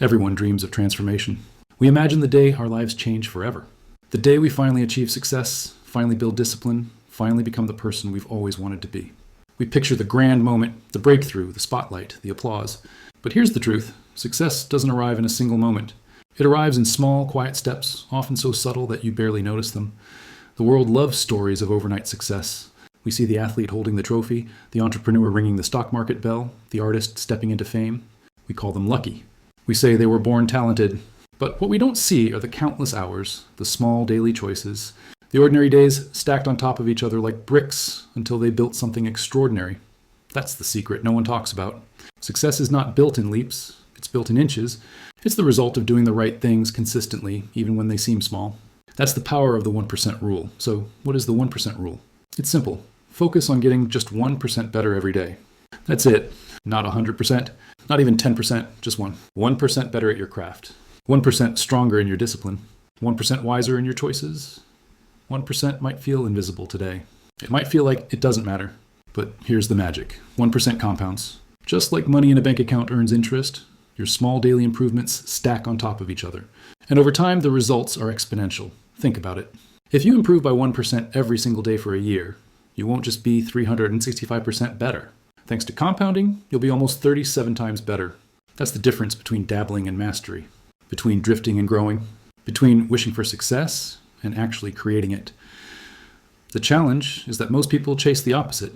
Everyone dreams of transformation. We imagine the day our lives change forever. The day we finally achieve success, finally build discipline, finally become the person we've always wanted to be. We picture the grand moment, the breakthrough, the spotlight, the applause. But here's the truth. Success doesn't arrive in a single moment. It arrives in small, quiet steps, often so subtle that you barely notice them. The world loves stories of overnight success. We see the athlete holding the trophy, the entrepreneur ringing the stock market bell, the artist stepping into fame. We call them lucky. We say they were born talented. But what we don't see are the countless hours, the small daily choices, the ordinary days stacked on top of each other like bricks until they built something extraordinary. That's the secret no one talks about. Success is not built in leaps, it's built in inches. It's the result of doing the right things consistently, even when they seem small. That's the power of the 1% rule. So what is the 1% rule? It's simple. Focus on getting just 1% better every day. That's it. Not 100%, not even 10%, just 1% better at your craft. 1% stronger in your discipline. 1% wiser in your choices. 1% might feel invisible today. It might feel like it doesn't matter. But here's the magic. 1% compounds. Just like money in a bank account earns interest, your small daily improvements stack on top of each other. And over time, the results are exponential. Think about it. If you improve by 1% every single day for a year, you won't just be 365% better. Thanks to compounding, you'll be almost 37 times better. That's the difference between dabbling and mastery, between drifting and growing, between wishing for success and actually creating it. The challenge is that most people chase the opposite.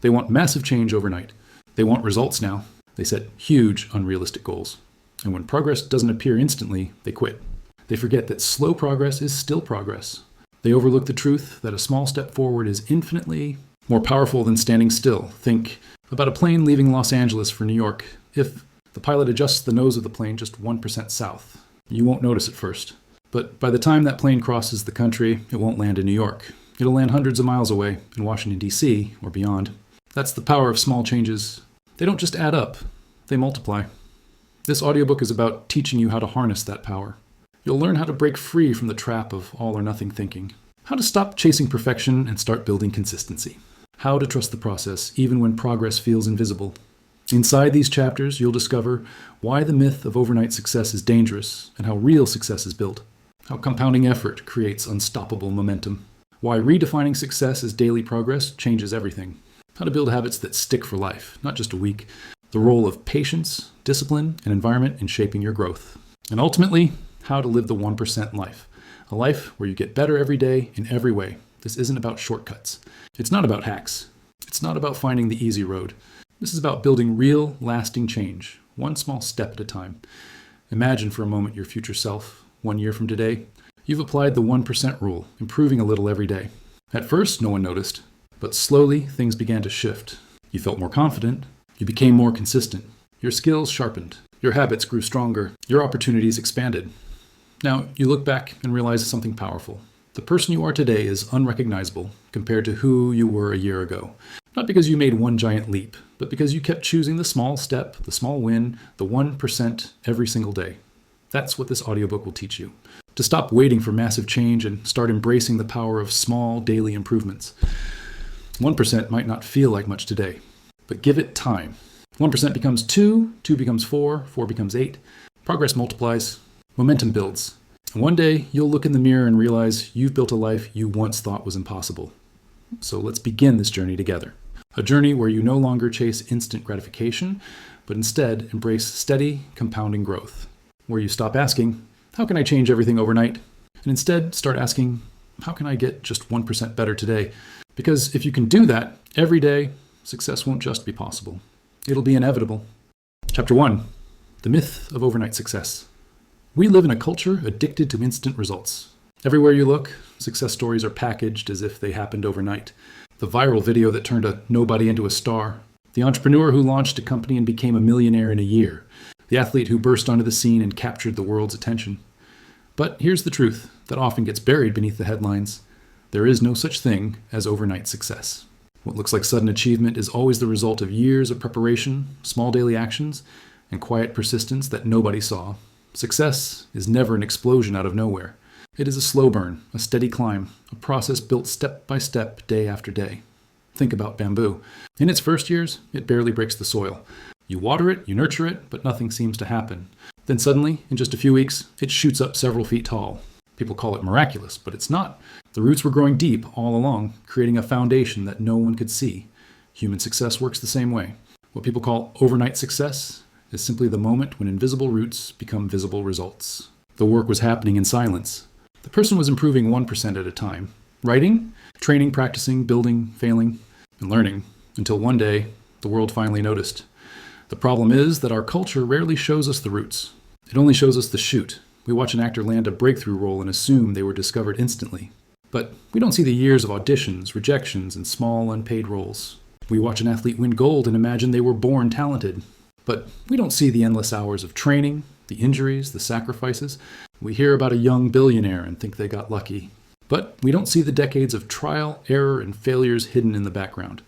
They want massive change overnight. They want results now. They set huge, unrealistic goals. And when progress doesn't appear instantly, they quit. They forget that slow progress is still progress. They overlook the truth that a small step forward is infinitely more powerful than standing still. Think about a plane leaving Los Angeles for New York. If the pilot adjusts the nose of the plane just 1% south, you won't notice at first. But by the time that plane crosses the country, it won't land in New York. It'll land hundreds of miles away in Washington, D.C. or beyond. That's the power of small changes. They don't just add up, they multiply. This audiobook is about teaching you how to harness that power. You'll learn how to break free from the trap of all or nothing thinking, how to stop chasing perfection and start building consistency, how to trust the process even when progress feels invisible. Inside these chapters, you'll discover why the myth of overnight success is dangerous and how real success is built, how compounding effort creates unstoppable momentum, why redefining success as daily progress changes everything, how to build habits that stick for life, not just a week, the role of patience, discipline, and environment in shaping your growth, and ultimately, how to live the 1% life, a life where you get better every day in every way. This isn't about shortcuts. It's not about hacks. It's not about finding the easy road. This is about building real, lasting change, one small step at a time. Imagine for a moment your future self, 1 year from today. You've applied the 1% rule, improving a little every day. At first, no one noticed, but slowly things began to shift. You felt more confident. You became more consistent. Your skills sharpened. Your habits grew stronger. Your opportunities expanded. Now, you look back and realize something powerful. The person you are today is unrecognizable compared to who you were a year ago. Not because you made one giant leap, but because you kept choosing the small step, the small win, the 1% every single day. That's what this audiobook will teach you. To stop waiting for massive change and start embracing the power of small daily improvements. 1% might not feel like much today, but give it time. 1% becomes 2, 2 becomes 4, 4 becomes 8. Progress multiplies, momentum builds. And one day you'll look in the mirror and realize you've built a life you once thought was impossible. So let's begin this journey together. A journey where you no longer chase instant gratification, but instead embrace steady, compounding growth. Where you stop asking, how can I change everything overnight? And instead start asking, how can I get just 1% better today? Because if you can do that every day, success won't just be possible. It'll be inevitable. Chapter 1, The Myth of Overnight Success. We live in a culture addicted to instant results. Everywhere you look, success stories are packaged as if they happened overnight. The viral video that turned a nobody into a star. The entrepreneur who launched a company and became a millionaire in a year. The athlete who burst onto the scene and captured the world's attention. But here's the truth that often gets buried beneath the headlines. There is no such thing as overnight success. What looks like sudden achievement is always the result of years of preparation, small daily actions, and quiet persistence that nobody saw. Success is never an explosion out of nowhere. It is a slow burn, a steady climb, a process built step by step, day after day. Think about bamboo. In its first years, it barely breaks the soil. You water it, you nurture it, but nothing seems to happen. Then suddenly, in just a few weeks, it shoots up several feet tall. People call it miraculous, but it's not. The roots were growing deep all along, creating a foundation that no one could see. Human success works the same way. What people call overnight success is simply the moment when invisible roots become visible results. The work was happening in silence. The person was improving 1% at a time. Writing, training, practicing, building, failing, and learning, until one day, the world finally noticed. The problem is that our culture rarely shows us the roots. It only shows us the shoot. We watch an actor land a breakthrough role and assume they were discovered instantly. But we don't see the years of auditions, rejections, and small unpaid roles. We watch an athlete win gold and imagine they were born talented. But we don't see the endless hours of training, the injuries, the sacrifices. We hear about a young billionaire and think they got lucky. But we don't see the decades of trial, error, and failures hidden in the background.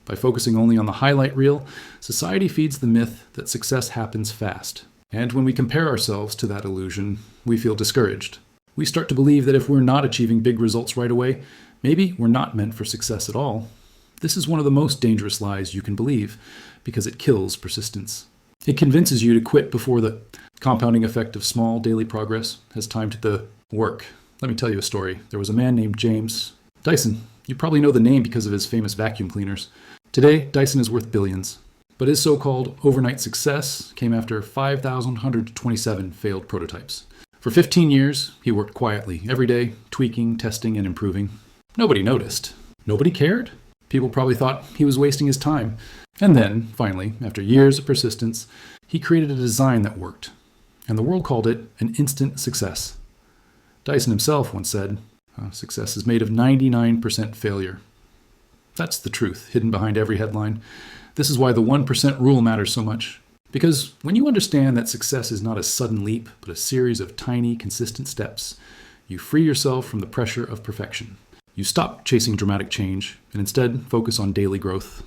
By focusing only on the highlight reel, society feeds the myth that success happens fast. And when we compare ourselves to that illusion, we feel discouraged. We start to believe that if we're not achieving big results right away, maybe we're not meant for success at all. This is one of the most dangerous lies you can believe, because it kills persistence. It convinces you to quit before the compounding effect of small daily progress has time to the work. Let me tell you a story. There was a man named James Dyson. You probably know the name because of his famous vacuum cleaners. Today, Dyson is worth billions. But his so-called overnight success came after 5,127 failed prototypes. For 15 years, he worked quietly, every day, tweaking, testing, and improving. Nobody noticed. Nobody cared. People probably thought he was wasting his time. And then, finally, after years of persistence, he created a design that worked. And the world called it an instant success. Dyson himself once said, "Success is made of 99% failure." That's the truth hidden behind every headline. This is why the 1% rule matters so much. Because when you understand that success is not a sudden leap, but a series of tiny, consistent steps, you free yourself from the pressure of perfection. You stop chasing dramatic change and instead focus on daily growth.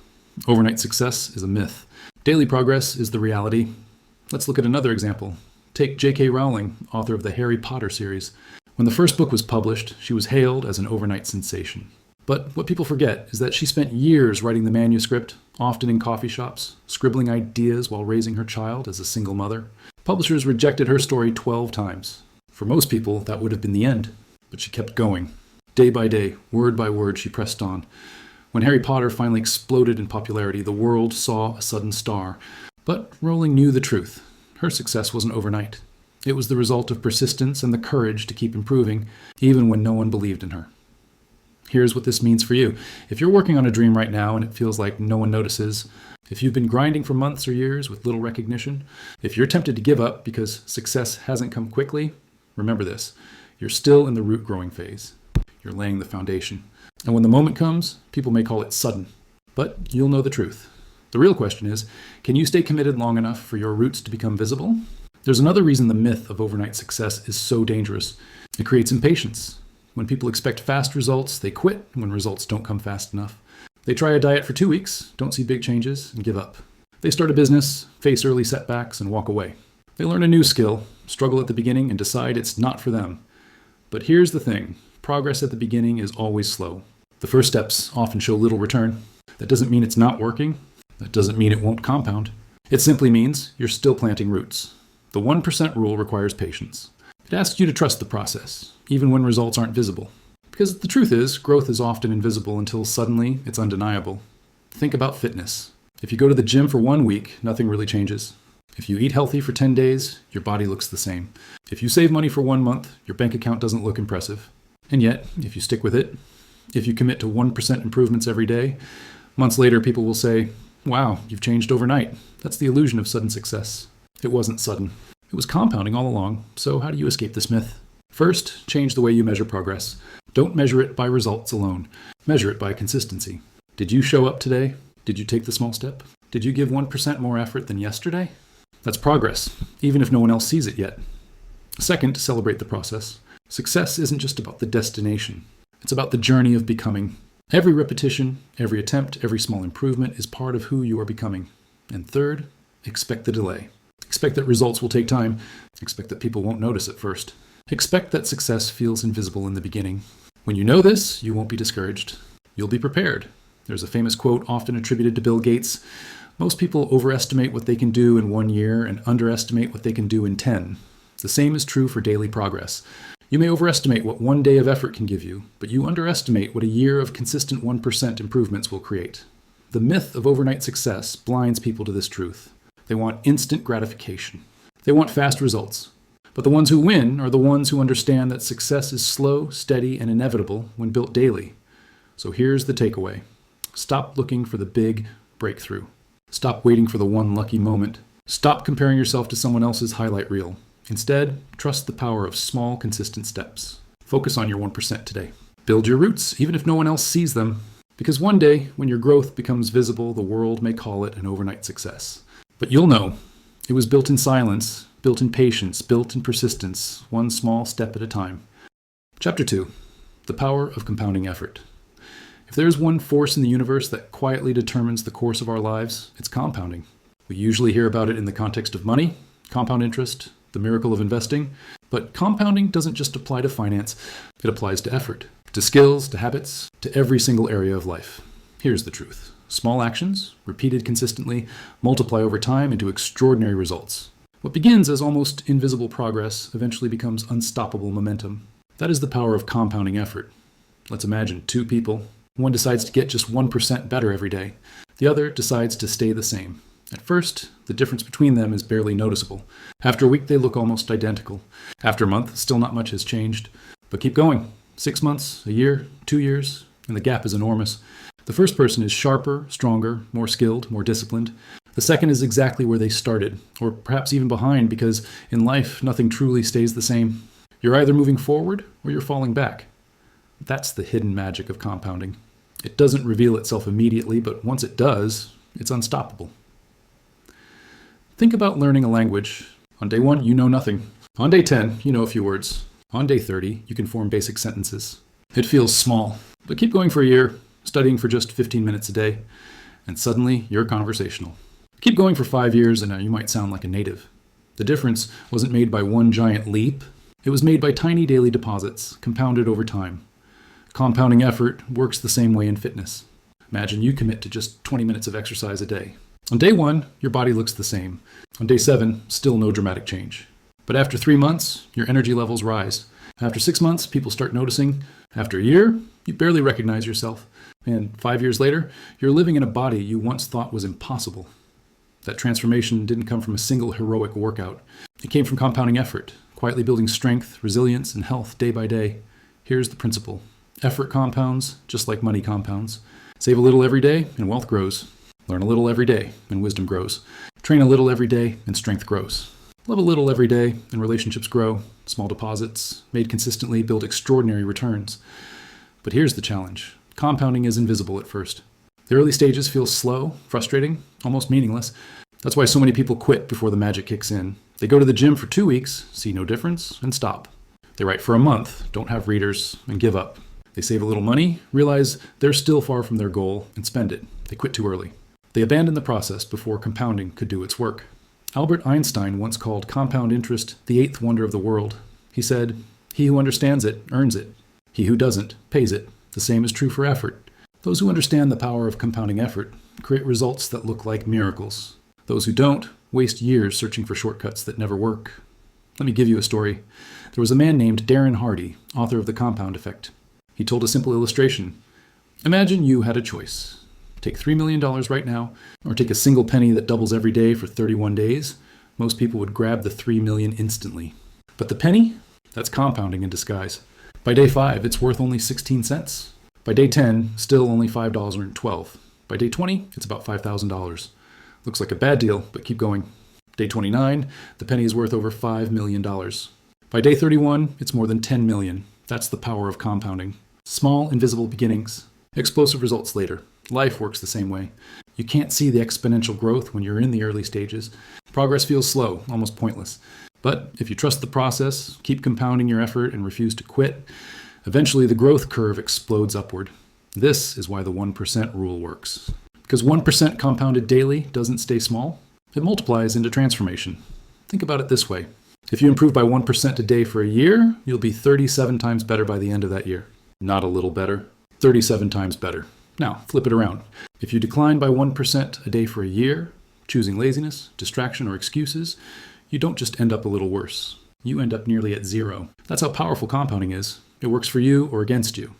Overnight success is a myth. Daily progress is the reality. Let's look at another example. Take J.K. Rowling, author of the Harry Potter series. When the first book was published, she was hailed as an overnight sensation. But what people forget is that she spent years writing the manuscript, often in coffee shops, scribbling ideas while raising her child as a single mother. Publishers rejected her story 12 times. For most people, that would have been the end. But she kept going. Day by day, word by word, she pressed on. When Harry Potter finally exploded in popularity, the world saw a sudden star. But Rowling knew the truth. Her success wasn't overnight. It was the result of persistence and the courage to keep improving, even when no one believed in her. Here's what this means for you. If you're working on a dream right now and it feels like no one notices, if you've been grinding for months or years with little recognition, if you're tempted to give up because success hasn't come quickly, remember this. You're still in the root growing phase. You're laying the foundation. And when the moment comes, people may call it sudden, but you'll know the truth. The real question is, can you stay committed long enough for your roots to become visible? There's another reason the myth of overnight success is so dangerous. It creates impatience. When people expect fast results, they quit when results don't come fast enough. They try a diet for 2 weeks, don't see big changes, and give up. They start a business, face early setbacks, and walk away. They learn a new skill, struggle at the beginning, and decide it's not for them. But here's the thing. Progress at the beginning is always slow. The first steps often show little return. That doesn't mean it's not working. That doesn't mean it won't compound. It simply means you're still planting roots. The 1% rule requires patience. It asks you to trust the process, even when results aren't visible. Because the truth is, growth is often invisible until suddenly it's undeniable. Think about fitness. If you go to the gym for 1 week, nothing really changes. If you eat healthy for 10 days, your body looks the same. If you save money for 1 month, your bank account doesn't look impressive. And yet, if you stick with it, if you commit to 1% improvements every day, months later people will say, "Wow, you've changed overnight." That's the illusion of sudden success. It wasn't sudden. It was compounding all along. So how do you escape this myth? First, change the way you measure progress. Don't measure it by results alone. Measure it by consistency. Did you show up today? Did you take the small step? Did you give 1% more effort than yesterday? That's progress, even if no one else sees it yet. Second, celebrate the process. Success isn't just about the destination. It's about the journey of becoming. Every repetition, every attempt, every small improvement is part of who you are becoming. And third, expect the delay. Expect that results will take time. Expect that people won't notice at first. Expect that success feels invisible in the beginning. When you know this, you won't be discouraged. You'll be prepared. There's a famous quote often attributed to Bill Gates. Most people overestimate what they can do in 1 year and underestimate what they can do in 10. The same is true for daily progress. You may overestimate what 1 day of effort can give you, but you underestimate what a year of consistent 1% improvements will create. The myth of overnight success blinds people to this truth. They want instant gratification. They want fast results. But the ones who win are the ones who understand that success is slow, steady, and inevitable when built daily. So here's the takeaway. Stop looking for the big breakthrough. Stop waiting for the one lucky moment. Stop comparing yourself to someone else's highlight reel. Instead, trust the power of small, consistent steps. Focus on your 1% today. Build your roots, even if no one else sees them. Because one day, when your growth becomes visible, the world may call it an overnight success. But you'll know. It was built in silence, built in patience, built in persistence, one small step at a time. Chapter 2. The Power of Compounding Effort. If there is one force in the universe that quietly determines the course of our lives, it's compounding. We usually hear about it in the context of money, compound interest, the miracle of investing, but compounding doesn't just apply to finance, it applies to effort, to skills, to habits, to every single area of life. Here's the truth. Small actions, repeated consistently, multiply over time into extraordinary results. What begins as almost invisible progress eventually becomes unstoppable momentum. That is the power of compounding effort. Let's imagine 2 people. One decides to get just 1% better every day. The other decides to stay the same. At first, the difference between them is barely noticeable. After a week, they look almost identical. After a month, still not much has changed. But keep going. 6 months, a year, 2 years, and the gap is enormous. The first person is sharper, stronger, more skilled, more disciplined. The second is exactly where they started, or perhaps even behind, because in life, nothing truly stays the same. You're either moving forward or you're falling back. That's the hidden magic of compounding. It doesn't reveal itself immediately, but once it does, it's unstoppable. Think about learning a language. On day 1, you know nothing. On day 10, you know a few words. On day 30, you can form basic sentences. It feels small, but keep going for a year, studying for just 15 minutes a day, and suddenly you're conversational. Keep going for 5 years, and now you might sound like a native. The difference wasn't made by one giant leap. It was made by tiny daily deposits, compounded over time. Compounding effort works the same way in fitness. Imagine you commit to just 20 minutes of exercise a day. On day 1, your body looks the same. On day 7, still no dramatic change. But after 3 months, your energy levels rise. After 6 months, people start noticing. After a year, you barely recognize yourself. And 5 years later, you're living in a body you once thought was impossible. That transformation didn't come from a single heroic workout. It came from compounding effort, quietly building strength, resilience, and health day by day. Here's the principle. Effort compounds, just like money compounds. Save a little every day, and wealth grows. Learn a little every day, and wisdom grows. Train a little every day, and strength grows. Love a little every day, and relationships grow. Small deposits, made consistently, build extraordinary returns. But here's the challenge. Compounding is invisible at first. The early stages feel slow, frustrating, almost meaningless. That's why so many people quit before the magic kicks in. They go to the gym for 2 weeks, see no difference, and stop. They write for a month, don't have readers, and give up. They save a little money, realize they're still far from their goal, and spend it. They quit too early. They abandon the process before compounding could do its work. Albert Einstein once called compound interest the 8th wonder of the world. He said, "He who understands it earns it. He who doesn't pays it. The same is true for effort." Those who understand the power of compounding effort create results that look like miracles. Those who don't waste years searching for shortcuts that never work. Let me give you a story. There was a man named Darren Hardy, author of The Compound Effect. He told a simple illustration. Imagine you had a choice. Take $3 million right now, or take a single penny that doubles every day for 31 days. Most people would grab the $3 million instantly. But the penny? That's compounding in disguise. By day 5, it's worth only 16 cents. By day 10, still only $5.12. By day 20, it's about $5,000. Looks like a bad deal, but keep going. Day 29, the penny is worth over $5 million. By day 31, it's more than $10 million. That's the power of compounding. Small, invisible beginnings, explosive results later. Life works the same way. You can't see the exponential growth when you're in the early stages. Progress feels slow, almost pointless. But if you trust the process, keep compounding your effort, and refuse to quit, eventually the growth curve explodes upward. This is why the 1% rule works. Because 1% compounded daily doesn't stay small, it multiplies into transformation. Think about it this way. If you improve by 1% a day for a year, you'll be 37 times better by the end of that year. Not a little better, 37 times better. Now, flip it around. If you decline by 1% a day for a year, choosing laziness, distraction, or excuses, you don't just end up a little worse. You end up nearly at zero. That's how powerful compounding is. It works for you or against you.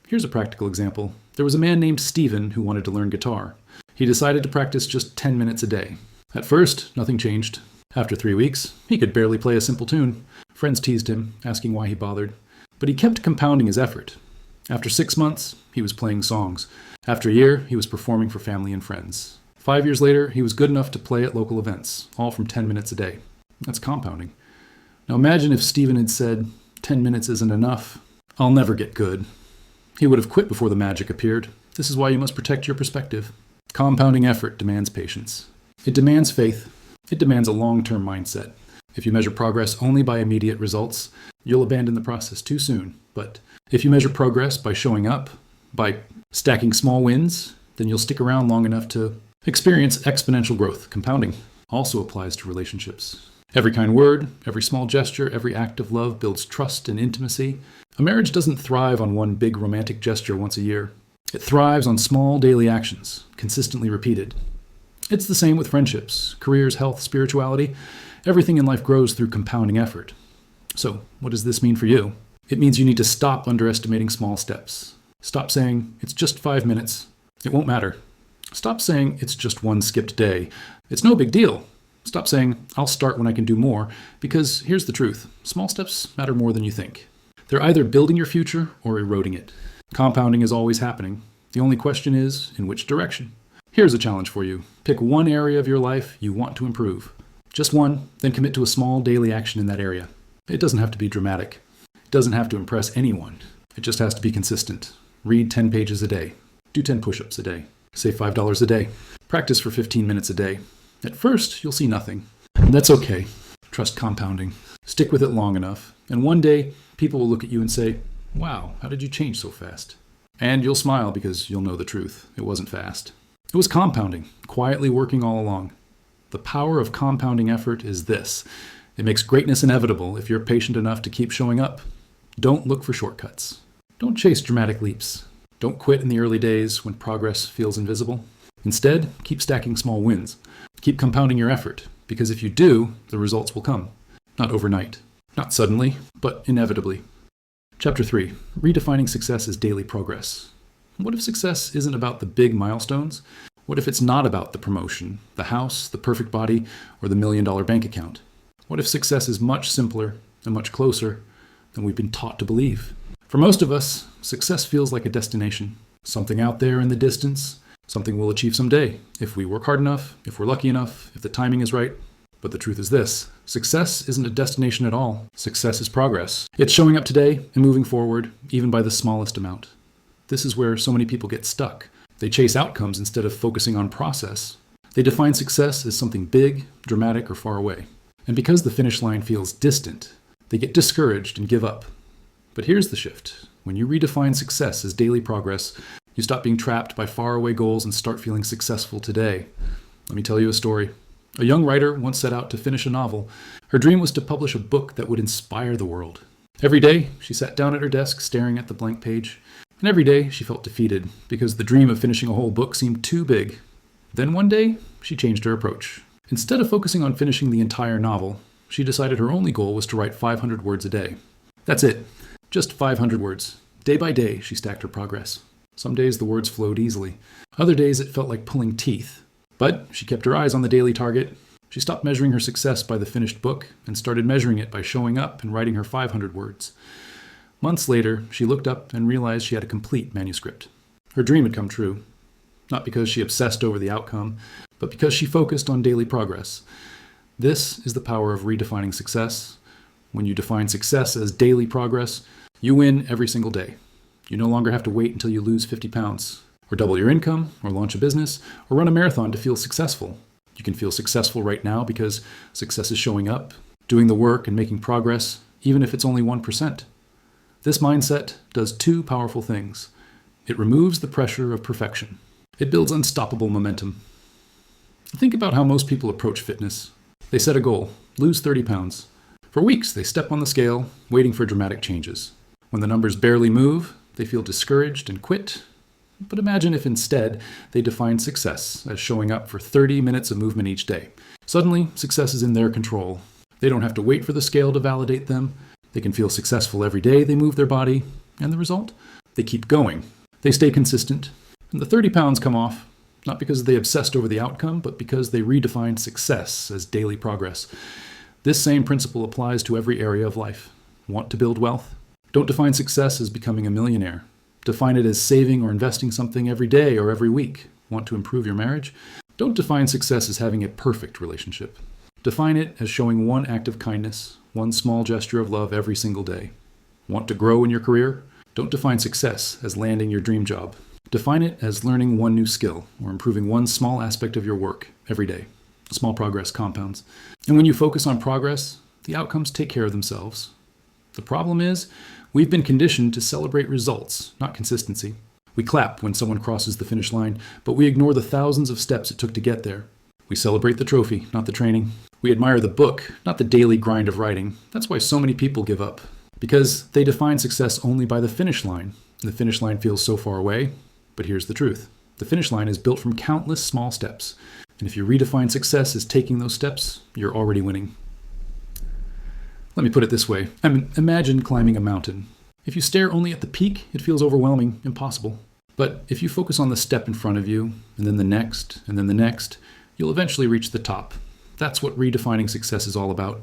Here's a practical example. There was a man named Stephen who wanted to learn guitar. He decided to practice just 10 minutes a day. At first, nothing changed. After 3 weeks, he could barely play a simple tune. Friends teased him, asking why he bothered. But he kept compounding his effort. After 6 months, he was playing songs. After a year, he was performing for family and friends. 5 years later, he was good enough to play at local events, all from 10 minutes a day. That's compounding. Now imagine if Stephen had said, 10 minutes isn't enough. I'll never get good. He would have quit before the magic appeared. This is why you must protect your perspective. Compounding effort demands patience. It demands faith. It demands a long-term mindset. If you measure progress only by immediate results, you'll abandon the process too soon. But if you measure progress by showing up, by stacking small wins, then you'll stick around long enough to experience exponential growth. Compounding also applies to relationships. Every kind word, every small gesture, every act of love builds trust and intimacy. A marriage doesn't thrive on one big romantic gesture once a year. It thrives on small daily actions, consistently repeated. It's the same with friendships, careers, health, spirituality. Everything in life grows through compounding effort. So, what does this mean for you? It means you need to stop underestimating small steps. Stop saying, it's just 5 minutes. It won't matter. Stop saying, it's just one skipped day. It's no big deal. Stop saying, I'll start when I can do more, because here's the truth. Small steps matter more than you think. They're either building your future or eroding it. Compounding is always happening. The only question is, in which direction? Here's a challenge for you. Pick one area of your life you want to improve. Just one, then commit to a small daily action in that area. It doesn't have to be dramatic. It doesn't have to impress anyone. It just has to be consistent. Read 10 pages a day. Do 10 push-ups a day. Save $5 a day. Practice for 15 minutes a day. At first, you'll see nothing. And that's okay. Trust compounding. Stick with it long enough. And one day, people will look at you and say, wow, how did you change so fast? And you'll smile because you'll know the truth. It wasn't fast. It was compounding, quietly working all along. The power of compounding effort is this. It makes greatness inevitable if you're patient enough to keep showing up. Don't look for shortcuts. Don't chase dramatic leaps. Don't quit in the early days when progress feels invisible. Instead, keep stacking small wins. Keep compounding your effort, because if you do, the results will come. Not overnight, not suddenly, but inevitably. Chapter 3. Redefining success as daily progress. What if success isn't about the big milestones? What if it's not about the promotion, the house, the perfect body, or the $1 million bank account? What if success is much simpler and much closer than we've been taught to believe? For most of us, success feels like a destination, something out there in the distance, something we'll achieve someday, if we work hard enough, if we're lucky enough, if the timing is right. But the truth is this, success isn't a destination at all. Success is progress. It's showing up today and moving forward, even by the smallest amount. This is where so many people get stuck. They chase outcomes instead of focusing on process. They define success as something big, dramatic, or far away. And because the finish line feels distant, they get discouraged and give up. But here's the shift. When you redefine success as daily progress, you stop being trapped by faraway goals and start feeling successful today. Let me tell you a story. A young writer once set out to finish a novel. Her dream was to publish a book that would inspire the world. Every day, she sat down at her desk staring at the blank page. And every day, she felt defeated because the dream of finishing a whole book seemed too big. Then one day, she changed her approach. Instead of focusing on finishing the entire novel, she decided her only goal was to write 500 words a day. That's it. Just 500 words. Day by day, she stacked her progress. Some days the words flowed easily. Other days it felt like pulling teeth. But she kept her eyes on the daily target. She stopped measuring her success by the finished book and started measuring it by showing up and writing her 500 words. Months later, she looked up and realized she had a complete manuscript. Her dream had come true. Not because she obsessed over the outcome, but because she focused on daily progress. This is the power of redefining success. When you define success as daily progress, you win every single day. You no longer have to wait until you lose 50 pounds, or double your income, or launch a business, or run a marathon to feel successful. You can feel successful right now because success is showing up, doing the work and making progress, even if it's only 1%. This mindset does two powerful things. It removes the pressure of perfection. It builds unstoppable momentum. Think about how most people approach fitness. They set a goal, lose 30 pounds. For weeks, they step on the scale, waiting for dramatic changes. When the numbers barely move, they feel discouraged and quit. But imagine if instead they defined success as showing up for 30 minutes of movement each day. Suddenly, success is in their control. They don't have to wait for the scale to validate them. They can feel successful every day they move their body. And the result? They keep going. They stay consistent. And the 30 pounds come off, not because they obsessed over the outcome, but because they redefined success as daily progress. This same principle applies to every area of life. Want to build wealth? Don't define success as becoming a millionaire. Define it as saving or investing something every day or every week. Want to improve your marriage? Don't define success as having a perfect relationship. Define it as showing one act of kindness, one small gesture of love every single day. Want to grow in your career? Don't define success as landing your dream job. Define it as learning one new skill or improving one small aspect of your work every day. Small progress compounds. And when you focus on progress, the outcomes take care of themselves. The problem is, we've been conditioned to celebrate results, not consistency. We clap when someone crosses the finish line, but we ignore the thousands of steps it took to get there. We celebrate the trophy, not the training. We admire the book, not the daily grind of writing. That's why so many people give up. Because they define success only by the finish line. And the finish line feels so far away. But here's the truth. The finish line is built from countless small steps. And if you redefine success as taking those steps, you're already winning. Let me put it this way. Imagine climbing a mountain. If you stare only at the peak, it feels overwhelming, impossible. But if you focus on the step in front of you, and then the next, and then the next, you'll eventually reach the top. That's what redefining success is all about.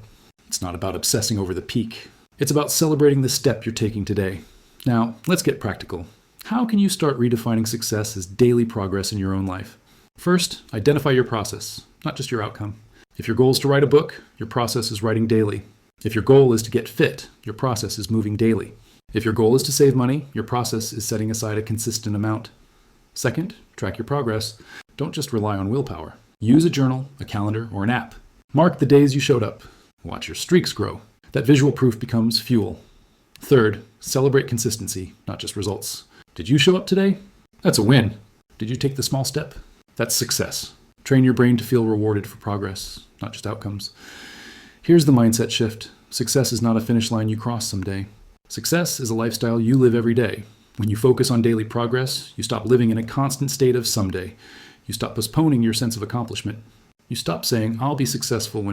It's not about obsessing over the peak. It's about celebrating the step you're taking today. Now, let's get practical. How can you start redefining success as daily progress in your own life? First, identify your process, not just your outcome. If your goal is to write a book, your process is writing daily. If your goal is to get fit, your process is moving daily. If your goal is to save money, your process is setting aside a consistent amount. Second, track your progress. Don't just rely on willpower. Use a journal, a calendar, or an app. Mark the days you showed up. Watch your streaks grow. That visual proof becomes fuel. Third, celebrate consistency, not just results. Did you show up today? That's a win. Did you take the small step? That's success. Train your brain to feel rewarded for progress, not just outcomes. Here's the mindset shift. Success is not a finish line you cross someday. Success is a lifestyle you live every day. When you focus on daily progress, you stop living in a constant state of someday. You stop postponing your sense of accomplishment. You stop saying, I'll be successful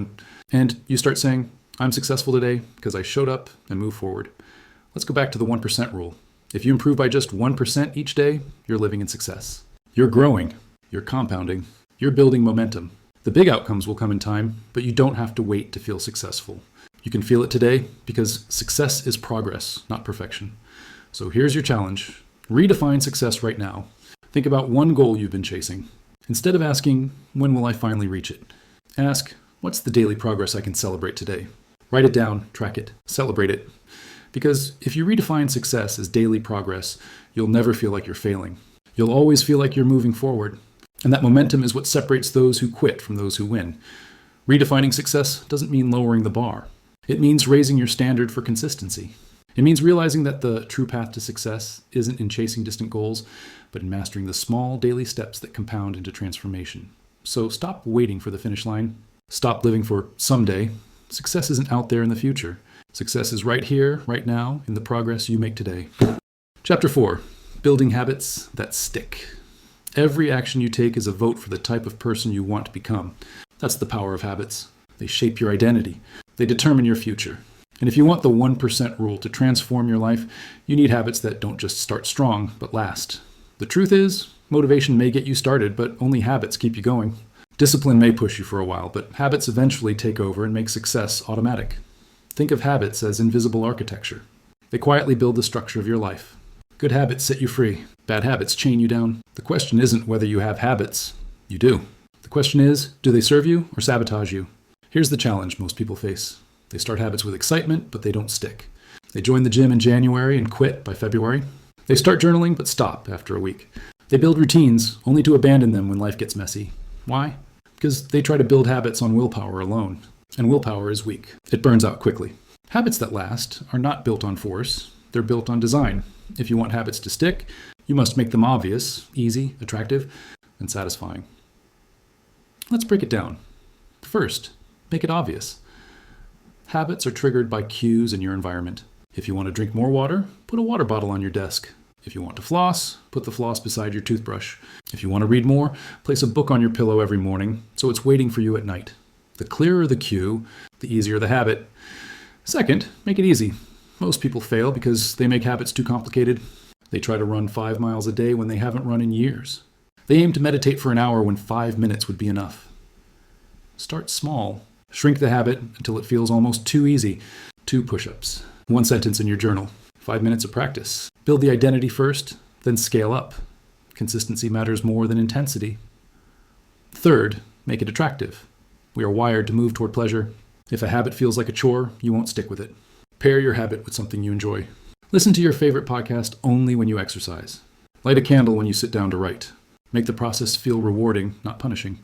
and you start saying, I'm successful today because I showed up and moved forward. Let's go back to the 1% rule. If you improve by just 1% each day, you're living in success. You're growing. You're compounding. You're building momentum. The big outcomes will come in time, but you don't have to wait to feel successful. You can feel it today because success is progress, not perfection. So here's your challenge. Redefine success right now. Think about one goal you've been chasing. Instead of asking, when will I finally reach it? Ask, what's the daily progress I can celebrate today? Write it down, track it, celebrate it. Because if you redefine success as daily progress, you'll never feel like you're failing. You'll always feel like you're moving forward. And that momentum is what separates those who quit from those who win. Redefining success doesn't mean lowering the bar. It means raising your standard for consistency. It means realizing that the true path to success isn't in chasing distant goals, but in mastering the small daily steps that compound into transformation. So stop waiting for the finish line. Stop living for someday. Success isn't out there in the future. Success is right here, right now, in the progress you make today. Chapter 4. Building habits that stick. Every action you take is a vote for the type of person you want to become. That's the power of habits. They shape your identity. They determine your future. And if you want the 1% rule to transform your life, you need habits that don't just start strong, but last. The truth is, motivation may get you started, but only habits keep you going. Discipline may push you for a while, but habits eventually take over and make success automatic. Think of habits as invisible architecture. They quietly build the structure of your life. Good habits set you free. Bad habits chain you down. The question isn't whether you have habits. You do. The question is, do they serve you or sabotage you? Here's the challenge most people face. They start habits with excitement, but they don't stick. They join the gym in January and quit by February. They start journaling, but stop after a week. They build routines, only to abandon them when life gets messy. Why? Because they try to build habits on willpower alone. And willpower is weak. It burns out quickly. Habits that last are not built on force. They're built on design. If you want habits to stick, you must make them obvious, easy, attractive, and satisfying. Let's break it down. First, make it obvious. Habits are triggered by cues in your environment. If you want to drink more water, put a water bottle on your desk. If you want to floss, put the floss beside your toothbrush. If you want to read more, place a book on your pillow every morning so it's waiting for you at night. The clearer the cue, the easier the habit. Second, make it easy. Most people fail because they make habits too complicated. They try to run 5 miles a day when they haven't run in years. They aim to meditate for an hour when 5 minutes would be enough. Start small. Shrink the habit until it feels almost too easy. 2 push-ups. 1 sentence in your journal. 5 minutes of practice. Build the identity first, then scale up. Consistency matters more than intensity. Third, make it attractive. We are wired to move toward pleasure. If a habit feels like a chore, you won't stick with it. Pair your habit with something you enjoy. Listen to your favorite podcast only when you exercise. Light a candle when you sit down to write. Make the process feel rewarding, not punishing.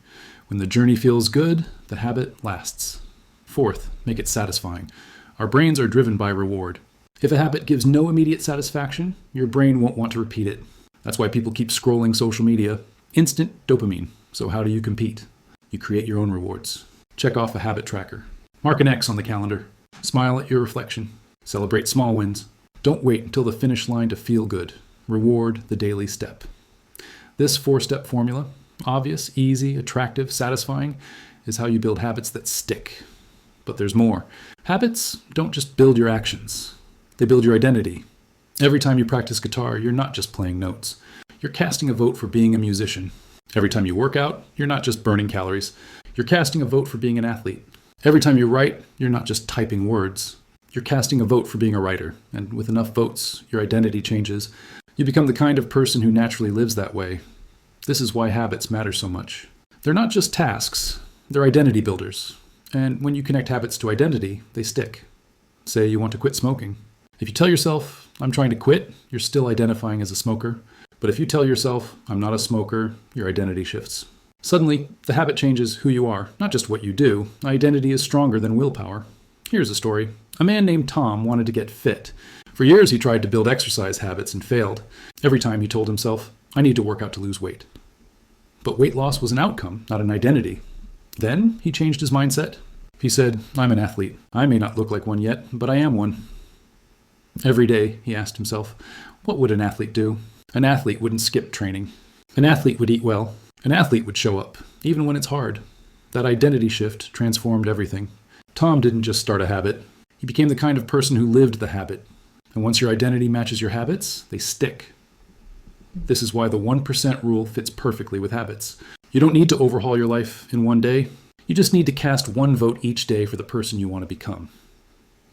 When the journey feels good, the habit lasts. Fourth, make it satisfying. Our brains are driven by reward. If a habit gives no immediate satisfaction, your brain won't want to repeat it. That's why people keep scrolling social media. Instant dopamine. So how do you compete? You create your own rewards. Check off a habit tracker. Mark an X on the calendar. Smile at your reflection. Celebrate small wins. Don't wait until the finish line to feel good. Reward the daily step. This 4-step formula, obvious, easy, attractive, satisfying, is how you build habits that stick. But there's more. Habits don't just build your actions. They build your identity. Every time you practice guitar, you're not just playing notes. You're casting a vote for being a musician. Every time you work out, you're not just burning calories. You're casting a vote for being an athlete. Every time you write, you're not just typing words. You're casting a vote for being a writer. And with enough votes, your identity changes. You become the kind of person who naturally lives that way. This is why habits matter so much. They're not just tasks. They're identity builders. And when you connect habits to identity, they stick. Say you want to quit smoking. If you tell yourself, I'm trying to quit, you're still identifying as a smoker. But if you tell yourself, I'm not a smoker, your identity shifts. Suddenly, the habit changes who you are, not just what you do. Identity is stronger than willpower. Here's a story. A man named Tom wanted to get fit. For years, he tried to build exercise habits and failed. Every time he told himself, I need to work out to lose weight. But weight loss was an outcome, not an identity. Then he changed his mindset. He said, I'm an athlete. I may not look like one yet, but I am one. Every day, he asked himself, what would an athlete do? An athlete wouldn't skip training. An athlete would eat well. An athlete would show up, even when it's hard. That identity shift transformed everything. Tom didn't just start a habit. He became the kind of person who lived the habit. And once your identity matches your habits, they stick. This is why the 1% rule fits perfectly with habits. You don't need to overhaul your life in one day. You just need to cast 1 vote each day for the person you want to become.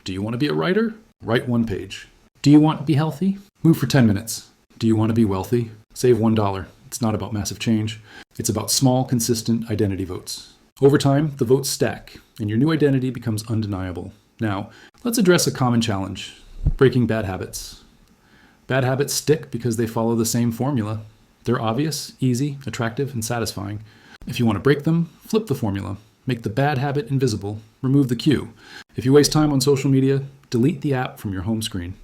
Do you want to be a writer? Write 1 page. Do you want to be healthy? Move for 10 minutes. Do you want to be wealthy? Save $1. It's not about massive change. It's about small, consistent identity votes. Over time, the votes stack, and your new identity becomes undeniable. Now, let's address a common challenge: breaking bad habits. Bad habits stick because they follow the same formula. They're obvious, easy, attractive, and satisfying. If you want to break them, flip the formula. Make the bad habit invisible. Remove the cue. If you waste time on social media, delete the app from your home screen.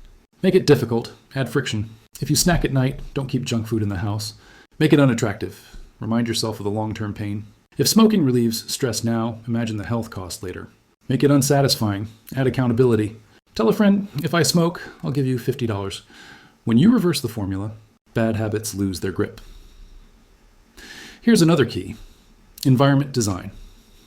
Make it difficult. Add friction. If you snack at night, don't keep junk food in the house. Make it unattractive. Remind yourself of the long-term pain. If smoking relieves stress now, imagine the health cost later. Make it unsatisfying. Add accountability. Tell a friend, if I smoke, I'll give you $50. When you reverse the formula, bad habits lose their grip. Here's another key: environment design.